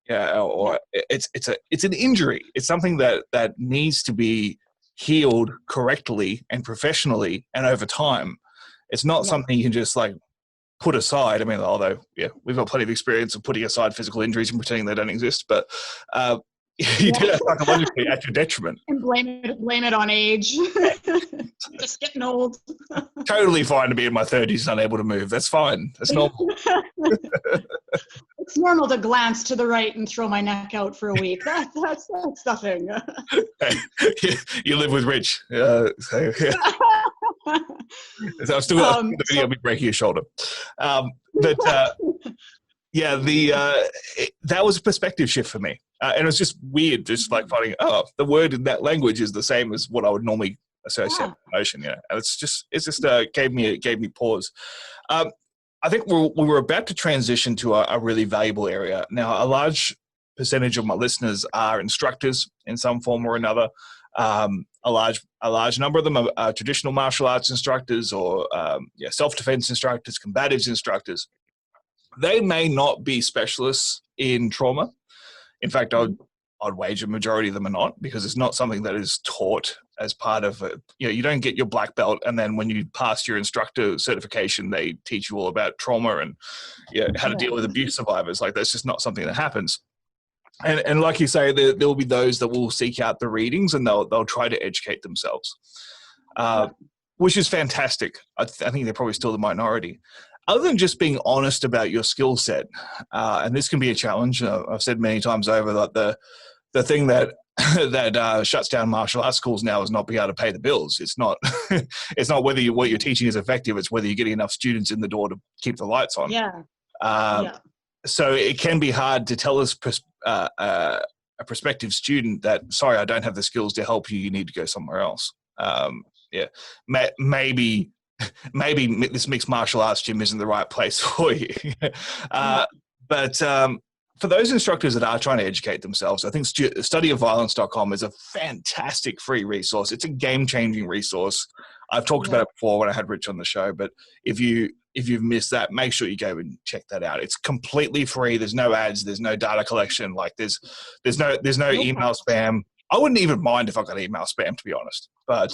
It's an injury. It's something that needs to be healed correctly and professionally and over time. It's not something you can just like put aside. I mean, although we've got plenty of experience of putting aside physical injuries and pretending they don't exist, but you do that psychologically at your detriment. And blame it on age. Just getting old. Totally fine to be in my 30s and unable to move. That's fine. That's normal. It's normal to glance to the right and throw my neck out for a week. That's nothing. You live with Rich. So I've still got the video of me breaking your shoulder. That was a perspective shift for me. And it was just weird, just like finding, oh, the word in that language is the same as what I would normally associate Yeah. with emotion. And it's just gave me pause. I think we were about to transition to a really valuable area. Now, a large percentage of my listeners are instructors in some form or another. A large number of them are traditional martial arts instructors or self-defense instructors, combatives instructors. They may not be specialists in trauma. In fact, I'd wager a majority of them are not, because it's not something that is taught as part of it. You don't get your black belt and then when you pass your instructor certification, they teach you all about trauma and how to deal with abuse survivors. Like, that's just not something that happens. And like you say, there will be those that will seek out the readings and they'll try to educate themselves, which is fantastic. I think they're probably still the minority. Other than just being honest about your skill set, and this can be a challenge. I've said many times over that the thing that shuts down martial arts schools now is not being able to pay the bills. It's not it's not whether what you're teaching is effective. It's whether you're getting enough students in the door to keep the lights on. So it can be hard to tell a prospective student that, sorry, I don't have the skills to help you. You need to go somewhere else. Maybe this mixed martial arts gym isn't the right place for you. But for those instructors that are trying to educate themselves, I think studyofviolence.com is a fantastic free resource. It's a game-changing resource. I've talked about it before when I had Rich on the show, but if you've missed that, make sure you go and check that out. It's completely free. There's no ads. There's no data collection. Like there's no email spam. I wouldn't even mind if I got email spam, to be honest. But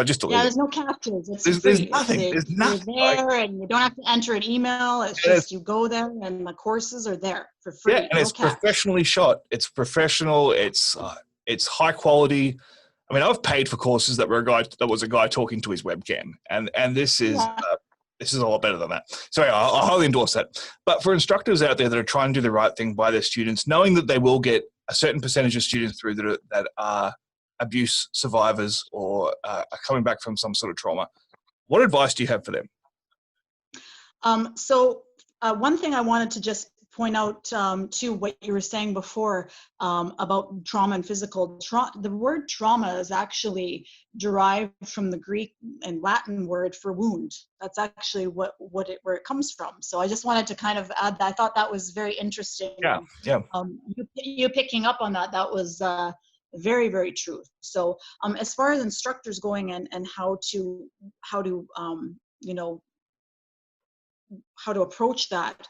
just delete it. There's no captures. It's there's free. nothing. There's nothing. You're there, and you don't have to enter an email. It's just you go there, and the courses are there for free. Yeah, and it's professionally shot. It's professional. It's high quality. I mean, I've paid for courses that was a guy talking to his webcam, and this is a lot better than that. So I highly endorse that. But for instructors out there that are trying to do the right thing by their students, knowing that they will get a certain percentage of students through that are abuse survivors or are coming back from some sort of trauma, what advice do you have for them? So one thing I wanted to just point out to what you were saying before about trauma and physical trauma. The word trauma is actually derived from the Greek and Latin word for wound. That's actually where it comes from. So I just wanted to kind of add that. I thought that was very interesting. Yeah. You picking up on that was very, very true. So as far as instructors going and how to approach that,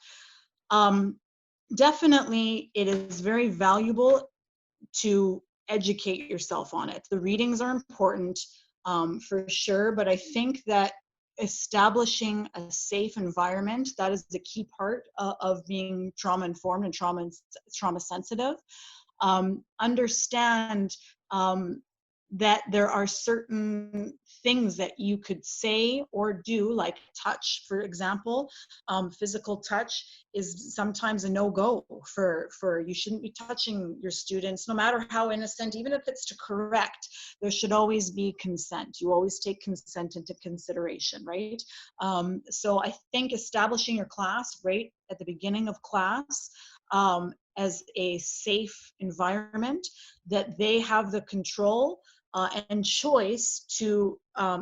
definitely it is very valuable to educate yourself on it. The readings are important for sure, but I think that establishing a safe environment, that is the key part of being trauma informed and trauma sensitive. Understand that there are certain things that you could say or do, like touch, for example. Physical touch is sometimes a no-go for you shouldn't be touching your students, no matter how innocent, even if it's to correct. There should always be consent. You always take consent into consideration, right? So I think establishing your class right at the beginning of class as a safe environment, that they have the control and choice to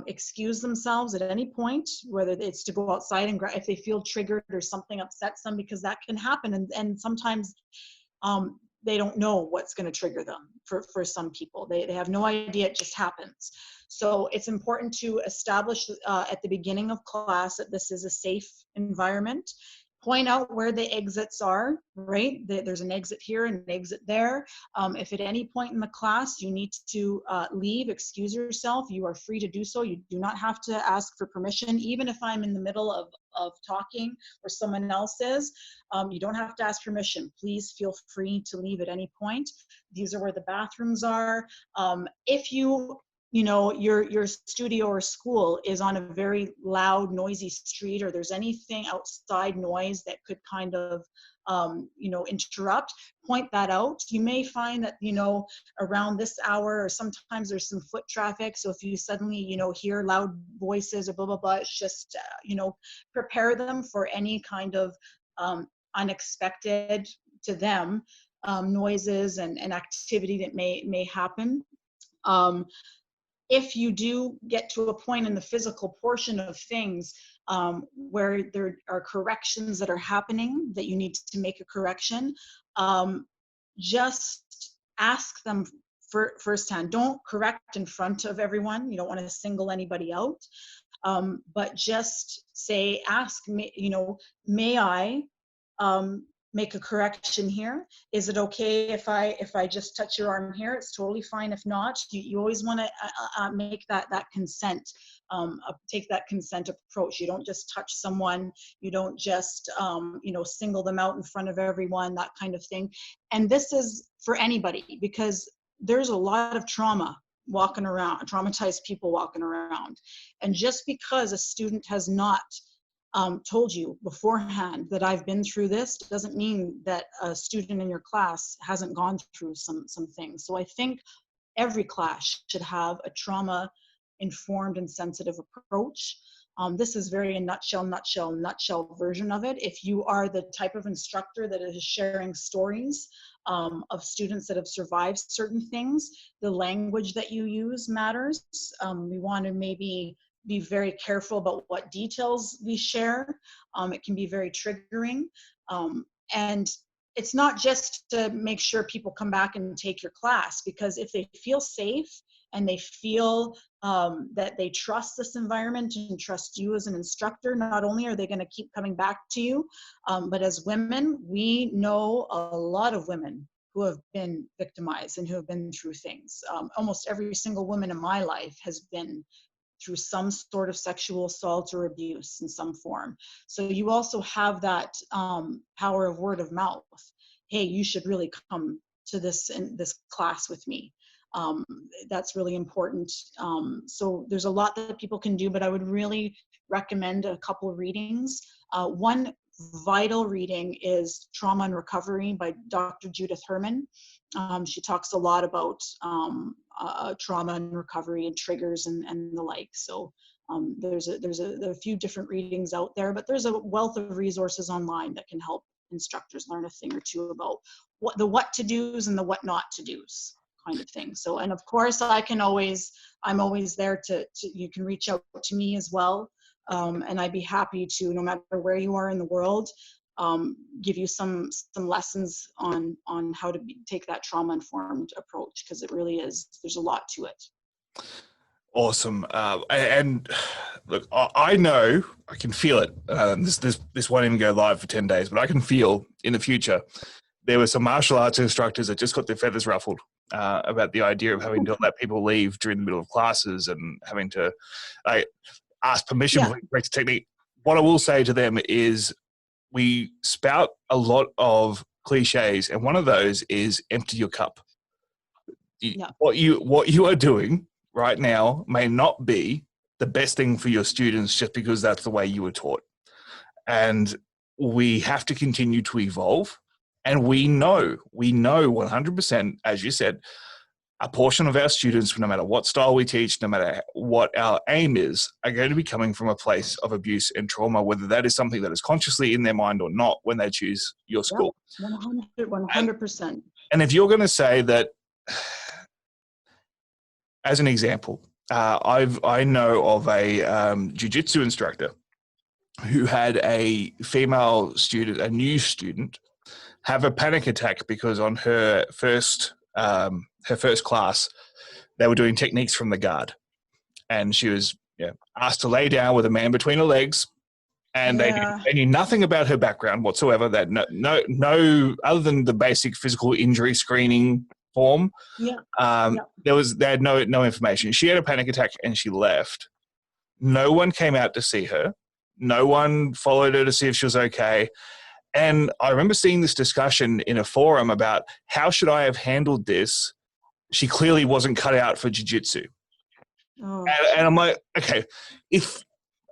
excuse themselves at any point, whether it's to go outside and if they feel triggered or something upsets them, because that can happen. And sometimes they don't know what's going to trigger them. For some people, they have no idea, it just happens. So it's important to establish at the beginning of class that this is a safe environment. Point out where the exits are, right? There's an exit here and an exit there. If at any point in the class you need to leave, excuse yourself, you are free to do so. You do not have to ask for permission. Even if I'm in the middle of talking or someone else is, you don't have to ask permission. Please feel free to leave at any point. These are where the bathrooms are. If your studio or school is on a very loud, noisy street, or there's anything outside noise that could kind of, interrupt, point that out. You may find that, around this hour, or sometimes there's some foot traffic. So if you suddenly, hear loud voices or blah, blah, blah, it's just, prepare them for any kind of unexpected to them noises and activity that may happen. If you do get to a point in the physical portion of things where there are corrections that are happening, that you need to make a correction, just ask them firsthand. Don't correct in front of everyone. You don't want to single anybody out, but just say, ask me, may I make a correction here? Is it okay if I just touch your arm here? It's totally fine. If not, you always want to make that consent, take that consent approach. You don't just touch someone. You don't just single them out in front of everyone, that kind of thing. And this is for anybody, because there's a lot of trauma walking around, traumatized people walking around. And just because a student has not told you beforehand that I've been through this doesn't mean that a student in your class hasn't gone through some things. So I think every class should have a trauma-informed and sensitive approach. This is very a nutshell version of it. If you are the type of instructor that is sharing stories of students that have survived certain things, the language that you use matters. We want to maybe be very careful about what details we share. It can be very triggering. And it's not just to make sure people come back and take your class, because if they feel safe and they feel that they trust this environment and trust you as an instructor, not only are they going to keep coming back to you, but as women, we know a lot of women who have been victimized and who have been through things. Almost every single woman in my life has been through some sort of sexual assault or abuse in some form. So you also have that power of word of mouth. Hey, you should really come to this class with me. That's really important. So there's a lot that people can do, but I would really recommend a couple of readings. One vital reading is Trauma and Recovery by Dr. Judith Herman. She talks a lot about trauma and recovery and triggers and the like. So there's a few different readings out there, but there's a wealth of resources online that can help instructors learn a thing or two about what to do's and the what not to do's kind of thing. So, and of course I'm always there to you can reach out to me as well. And I'd be happy to, no matter where you are in the world, give you some lessons on how to take that trauma-informed approach, because it really is, there's a lot to it. Awesome. And look, I know, I can feel it. This won't even go live for 10 days, but I can feel in the future there were some martial arts instructors that just got their feathers ruffled about the idea of having to let people leave during the middle of classes and having to ask permission before you practice technique. What I will say to them is we spout a lot of cliches, and one of those is empty your cup. What you are doing right now may not be the best thing for your students just because that's the way you were taught. And we have to continue to evolve. And we know 100%, as you said, a portion of our students, no matter what style we teach, no matter what our aim is, are going to be coming from a place of abuse and trauma, whether that is something that is consciously in their mind or not when they choose your school. 100%. And if you're going to say that, as an example, I know of a jiu-jitsu instructor who had a female student, a new student, have a panic attack because on her first class, they were doing techniques from the guard. And she was asked to lay down with a man between her legs. And they knew nothing about her background whatsoever, that no other than the basic physical injury screening form. They had no information. She had a panic attack and she left. No one came out to see her. No one followed her to see if she was okay. And I remember seeing this discussion in a forum about how should I have handled this? She clearly wasn't cut out for jiu-jitsu. And I'm like, okay, if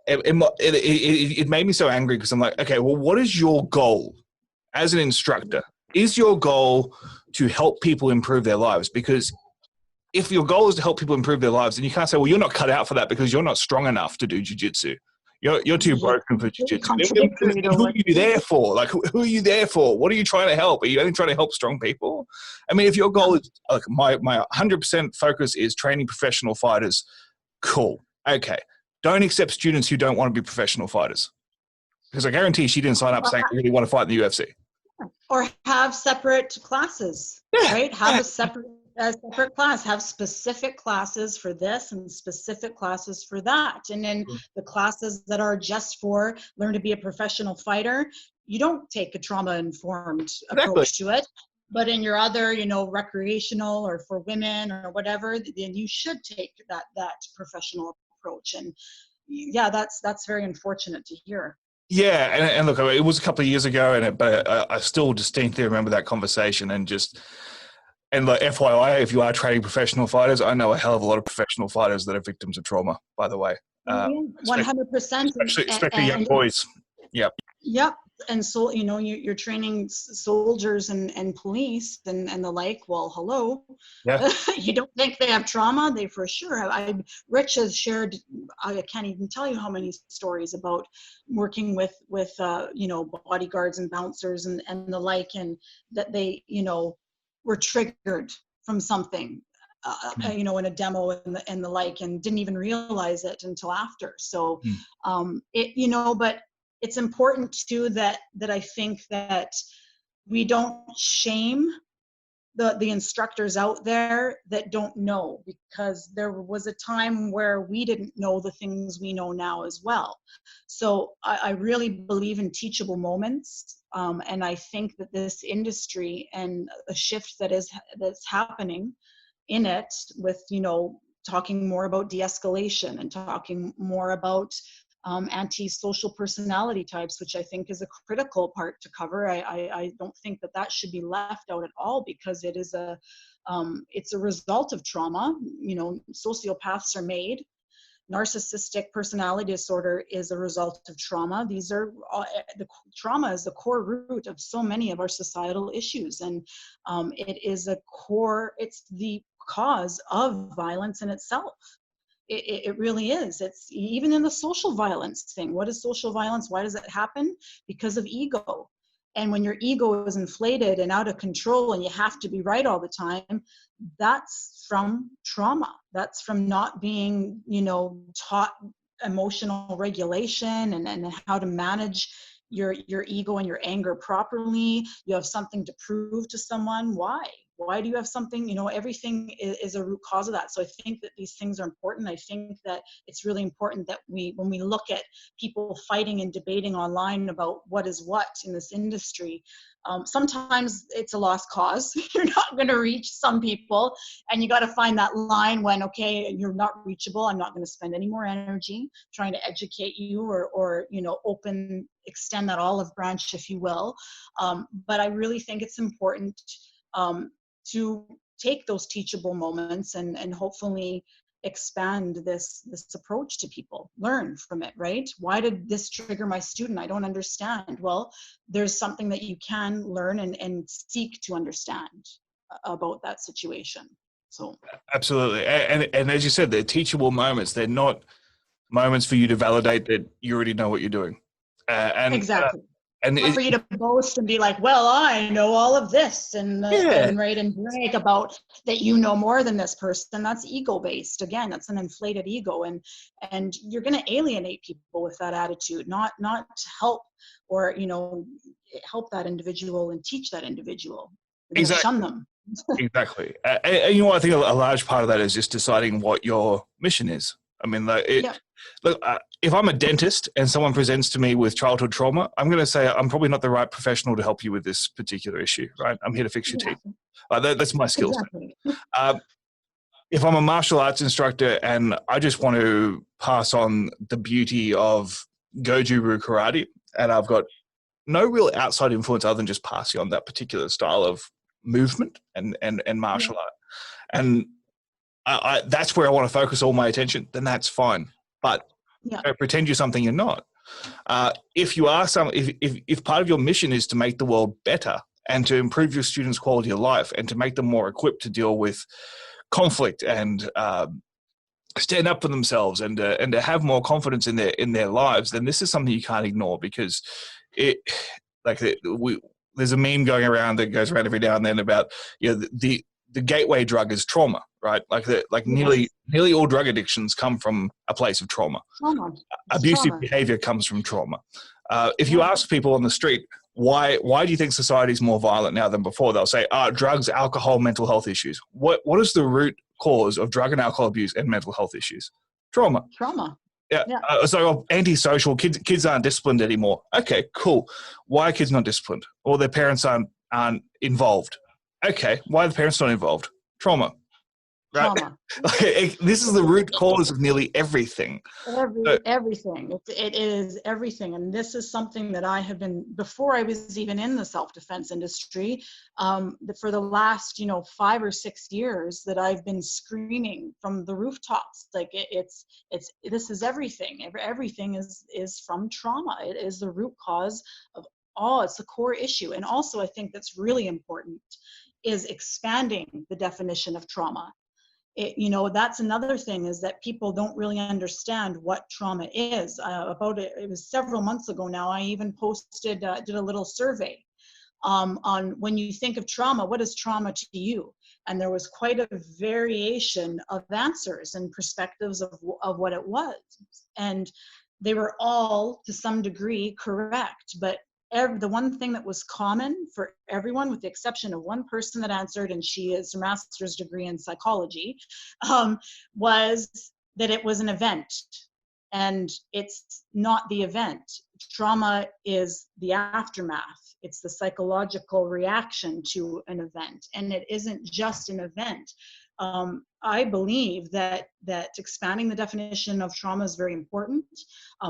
it made me so angry because I'm like, okay, well, what is your goal as an instructor? Is your goal to help people improve their lives? Because if your goal is to help people improve their lives, then you can't say, well, you're not cut out for that because you're not strong enough to do jiu-jitsu. You're too Yeah, broken for really jiu-jitsu. contradictory to Who are what you there for? Like, who are you there for? What are you trying to help? Are you only trying to help strong people? I mean, if your goal is, like, my 100% focus is training professional fighters, cool. Okay. Don't accept students who don't want to be professional fighters. Because I guarantee she didn't sign up saying, I really want to fight in the UFC. or have separate classes, Yeah. right? Have a separate class, have specific classes for this and specific classes for that. And then the classes that are just for learn to be a professional fighter, you don't take a trauma-informed approach to it. But in your other, recreational or for women or whatever, then you should take that professional approach. And yeah, that's very unfortunate to hear. Yeah, and look, it was a couple of years ago, but I still distinctly remember that conversation and like FYI, if you are training professional fighters, I know a hell of a lot of professional fighters that are victims of trauma, by the way. 100%. Especially young boys. Yep. Yep. And so, you're training soldiers and police and the like. Well, hello. Yeah. You don't think they have trauma? They for sure have. Rich has shared, I can't even tell you how many stories about working with bodyguards and bouncers and the like, and that they, were triggered from something, in a demo and the like, and didn't even realize it until after. So, but it's important too that I think that we don't shame the instructors out there that don't know, because there was a time where we didn't know the things we know now as well. So I really believe in teachable moments. And I think that this industry and a shift that's happening in it with, talking more about de-escalation and talking more about anti-social personality types, which I think is a critical part to cover. I don't think that should be left out at all, because it is it's a result of trauma. Sociopaths are made. Narcissistic personality disorder is a result of trauma. These are the trauma is the core root of so many of our societal issues, and it's the cause of violence in itself. It really is. It's even in the social violence thing. What is social violence? Why does it happen? Because of ego. And when your ego is inflated and out of control and you have to be right all the time, that's from trauma. That's from not being, taught emotional regulation and how to manage your ego and your anger properly. You have something to prove to someone. Why do you have something? Everything is a root cause of that. So I think that these things are important. I think that it's really important that when we look at people fighting and debating online about what is what in this industry, sometimes it's a lost cause. You're not going to reach some people, and you got to find that line when, okay, you're not reachable. I'm not going to spend any more energy trying to educate you or extend that olive branch, if you will. But I really think it's important to take those teachable moments and hopefully expand this approach to people. Learn from it, right? Why did this trigger my student? I don't understand. Well, there's something that you can learn and seek to understand about that situation. So Absolutely. And as you said, they're teachable moments. They're not moments for you to validate that you already know what you're doing. Exactly. And for you to boast and be like, well, I know all of this and brag about that you know more than this person. That's ego based. Again, that's an inflated ego, and you're going to alienate people with that attitude, not help or help that individual and teach that individual. You're going to shun them. Exactly. And I think a large part of that is just deciding what your mission is. I mean, look, if I'm a dentist and someone presents to me with childhood trauma, I'm going to say I'm probably not the right professional to help you with this particular issue, right? I'm here to fix your teeth. That's my skill set. Exactly. If I'm a martial arts instructor and I just want to pass on the beauty of Goju-Ryu karate, and I've got no real outside influence other than just passing on that particular style of movement and martial art, and that's where I want to focus all my attention, then that's fine. But pretend you're something you're not. If you are if part of your mission is to make the world better and to improve your students' quality of life and to make them more equipped to deal with conflict and stand up for themselves and to have more confidence in their lives, then this is something you can't ignore, because it like there's a meme going around that goes around every now and then about, you know, the gateway drug is trauma, right? Like Yes. nearly all drug addictions come from a place of trauma. Trauma. It's Abusive trauma. behavior comes from trauma. If you Yeah. ask people on the street, why do you think society is more violent now than before? They'll say, drugs, alcohol, mental health issues. What is the root cause of drug and alcohol abuse and mental health issues? Trauma. Trauma. Yeah. Yeah. So antisocial, kids aren't disciplined anymore. Okay, cool. Why are kids not disciplined? Or their parents aren't involved. Okay, why are the parents not involved? Trauma. Right? Trauma. This is the root cause of nearly everything. Everything. It is everything. And this is something that I have been, before I was even in the self-defense industry, for the last, 5 or 6 years, that I've been screaming from the rooftops. Like this is everything. Everything is from trauma. It is the root cause of all. It's the core issue. And also, I think that's really important is expanding the definition of trauma. That's another thing, is that people don't really understand what trauma is. It was several months ago now, I even did a little survey on, when you think of trauma, what is trauma to you? And there was quite a variation of answers and perspectives of what it was. And they were all, to some degree, correct. But the one thing that was common for everyone, with the exception of one person that answered, and she has her master's degree in psychology, was that it was an event. And it's not the event. Trauma is the aftermath. It's the psychological reaction to an event. And it isn't just an event. I believe that expanding the definition of trauma is very important.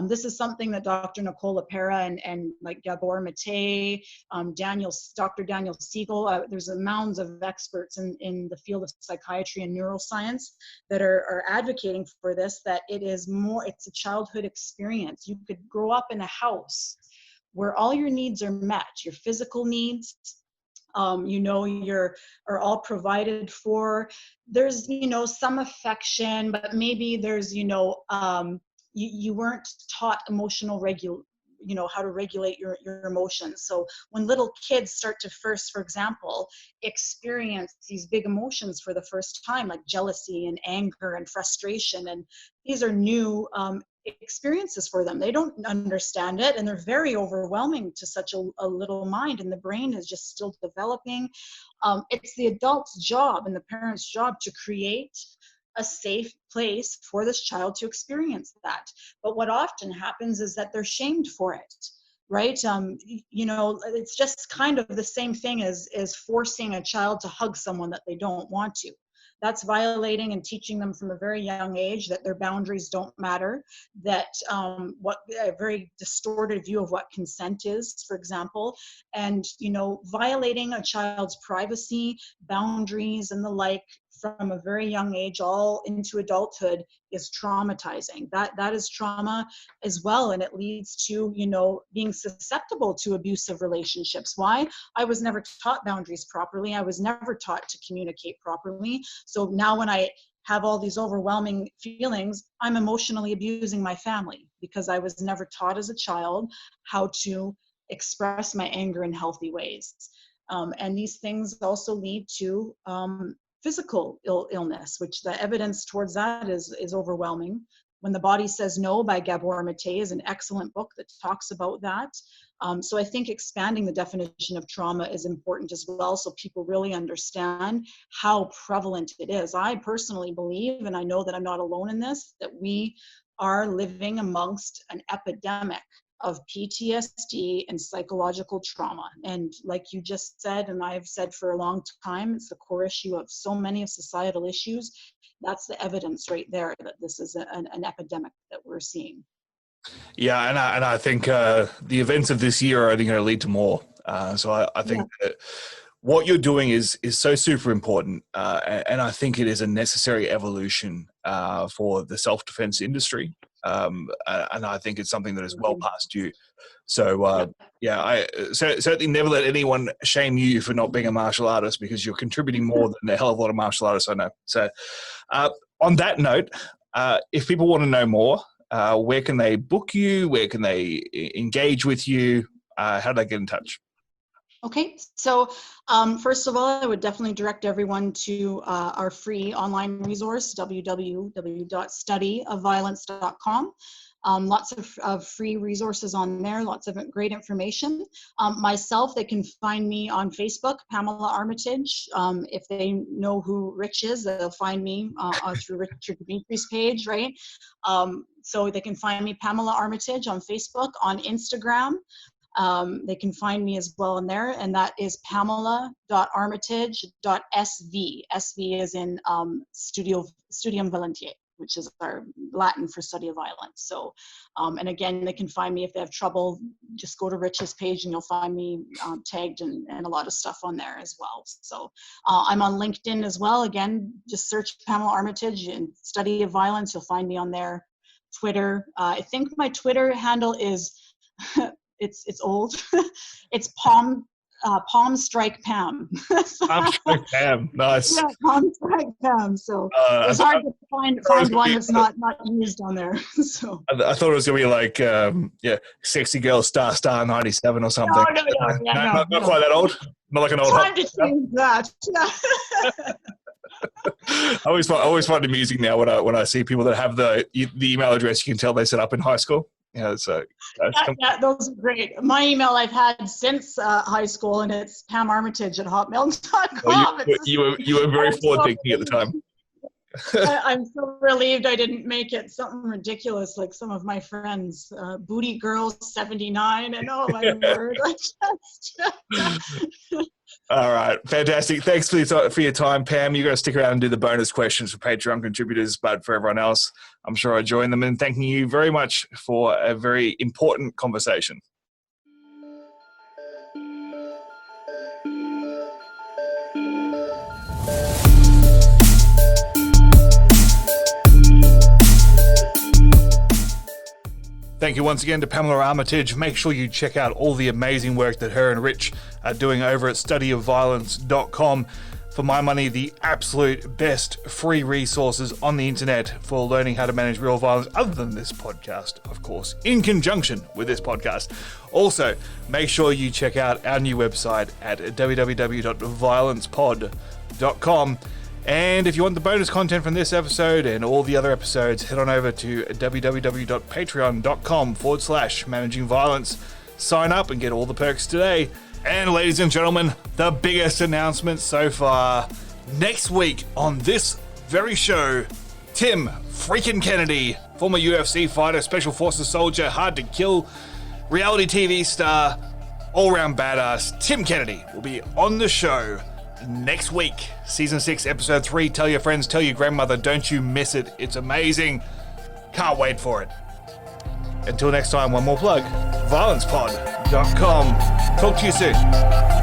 This is something that Dr. Nicole LaPera and like Gabor Mate, Dr. Daniel Siegel, there's mounds of experts in the field of psychiatry and neuroscience that are advocating for this, that it's a childhood experience. You could grow up in a house where all your needs are met, your physical needs, are all provided for. There's, some affection, but maybe there's, you weren't taught how to regulate your emotions. So when little kids start to first, for example, experience these big emotions for the first time, like jealousy and anger and frustration, and these are new experiences for them. They don't understand it, and they're very overwhelming to such a little mind, and the brain is just still developing. It's the adult's job and the parent's job to create a safe place for this child to experience that. But what often happens is that they're shamed for it, right? It's just kind of the same thing as forcing a child to hug someone that they don't want to. That's violating and teaching them from a very young age that their boundaries don't matter, that what a very distorted view of what consent is, for example, and violating a child's privacy, boundaries, and the like from a very young age all into adulthood is traumatizing. That is trauma as well, and it leads to being susceptible to abusive relationships. Why? I was never taught boundaries properly. I was never taught to communicate properly. So now when I have all these overwhelming feelings, I'm emotionally abusing my family because I was never taught as a child how to express my anger in healthy ways. And these things also lead to physical illness, which the evidence towards that is overwhelming. When the Body Says No by Gabor Mate is an excellent book that talks about that. So I think expanding the definition of trauma is important as well, so people really understand how prevalent it is. I personally believe, and I know that I'm not alone in this, that we are living amongst an epidemic of PTSD and psychological trauma. And like you just said, and I've said for a long time, it's the core issue of so many of societal issues. That's the evidence right there that this is an epidemic that we're seeing. Yeah, and I think the events of this year are only going to lead to more. So I think that what you're doing is so super important, and I think it is a necessary evolution for the self-defense industry. And I think it's something that is well past due. So, I certainly never let anyone shame you for not being a martial artist, because you're contributing more than a hell of a lot of martial artists I know. So, on that note, if people want to know more, where can they book you? Where can they engage with you? How do they get in touch? Okay, so first of all, I would definitely direct everyone to our free online resource, www.studyofviolence.com. Lots of free resources on there, lots of great information. Myself, they can find me on Facebook, Pamela Armitage. If they know who Rich is, they'll find me through Richard Dimitri's page, right? So they can find me, Pamela Armitage, on Facebook, on Instagram. They can find me as well in there, and that is pamela.armitage.sv. SV is in Studium Volunteer, which is our Latin for study of violence. So, and again, they can find me if they have trouble. Just go to Rich's page and you'll find me tagged and a lot of stuff on there as well. So I'm on LinkedIn as well. Again, just search Pamela Armitage and study of violence. You'll find me on there. Twitter. I think my Twitter handle is... It's old. It's Palm Strike Pam. Palm Strike Pam, nice. Yeah, Palm Strike Pam. So it's hard to find one that's not used on there. So I thought it was gonna be like Sexy Girl Star 97 or something. No, not quite that old. Not like an old. Time to change that. I always find it amusing now when I see people that have the email address you can tell they set up in high school. So those are great. My email I've had since high school, and it's pamarmitage@hotmail.com. Well, you were very forward thinking at the time. I'm so relieved I didn't make it something ridiculous like some of my friends, Booty Girl 79, and oh my word, All right, fantastic. Thanks for your time, Pam. You're going to stick around and do the bonus questions for Patreon contributors, but for everyone else, I'm sure I join them in thanking you very much for a very important conversation. Thank you once again to Pamela Armitage. Make sure you check out all the amazing work that her and Rich are doing over at studyofviolence.com. For my money, the absolute best free resources on the internet for learning how to manage real violence, other than this podcast, of course, in conjunction with this podcast. Also, make sure you check out our new website at www.violencepod.com. And if you want the bonus content from this episode and all the other episodes, head on over to www.patreon.com/managingviolence. Sign up and get all the perks today. And ladies and gentlemen, the biggest announcement so far. Next week on this very show, Tim freaking Kennedy, former UFC fighter, Special Forces soldier, hard to kill, reality TV star, all-round badass, Tim Kennedy will be on the show next week. Season 6, Episode 3. Tell your friends, tell your grandmother, don't you miss it. It's amazing. Can't wait for it. Until next time, one more plug, violencepod.com. Talk to you soon.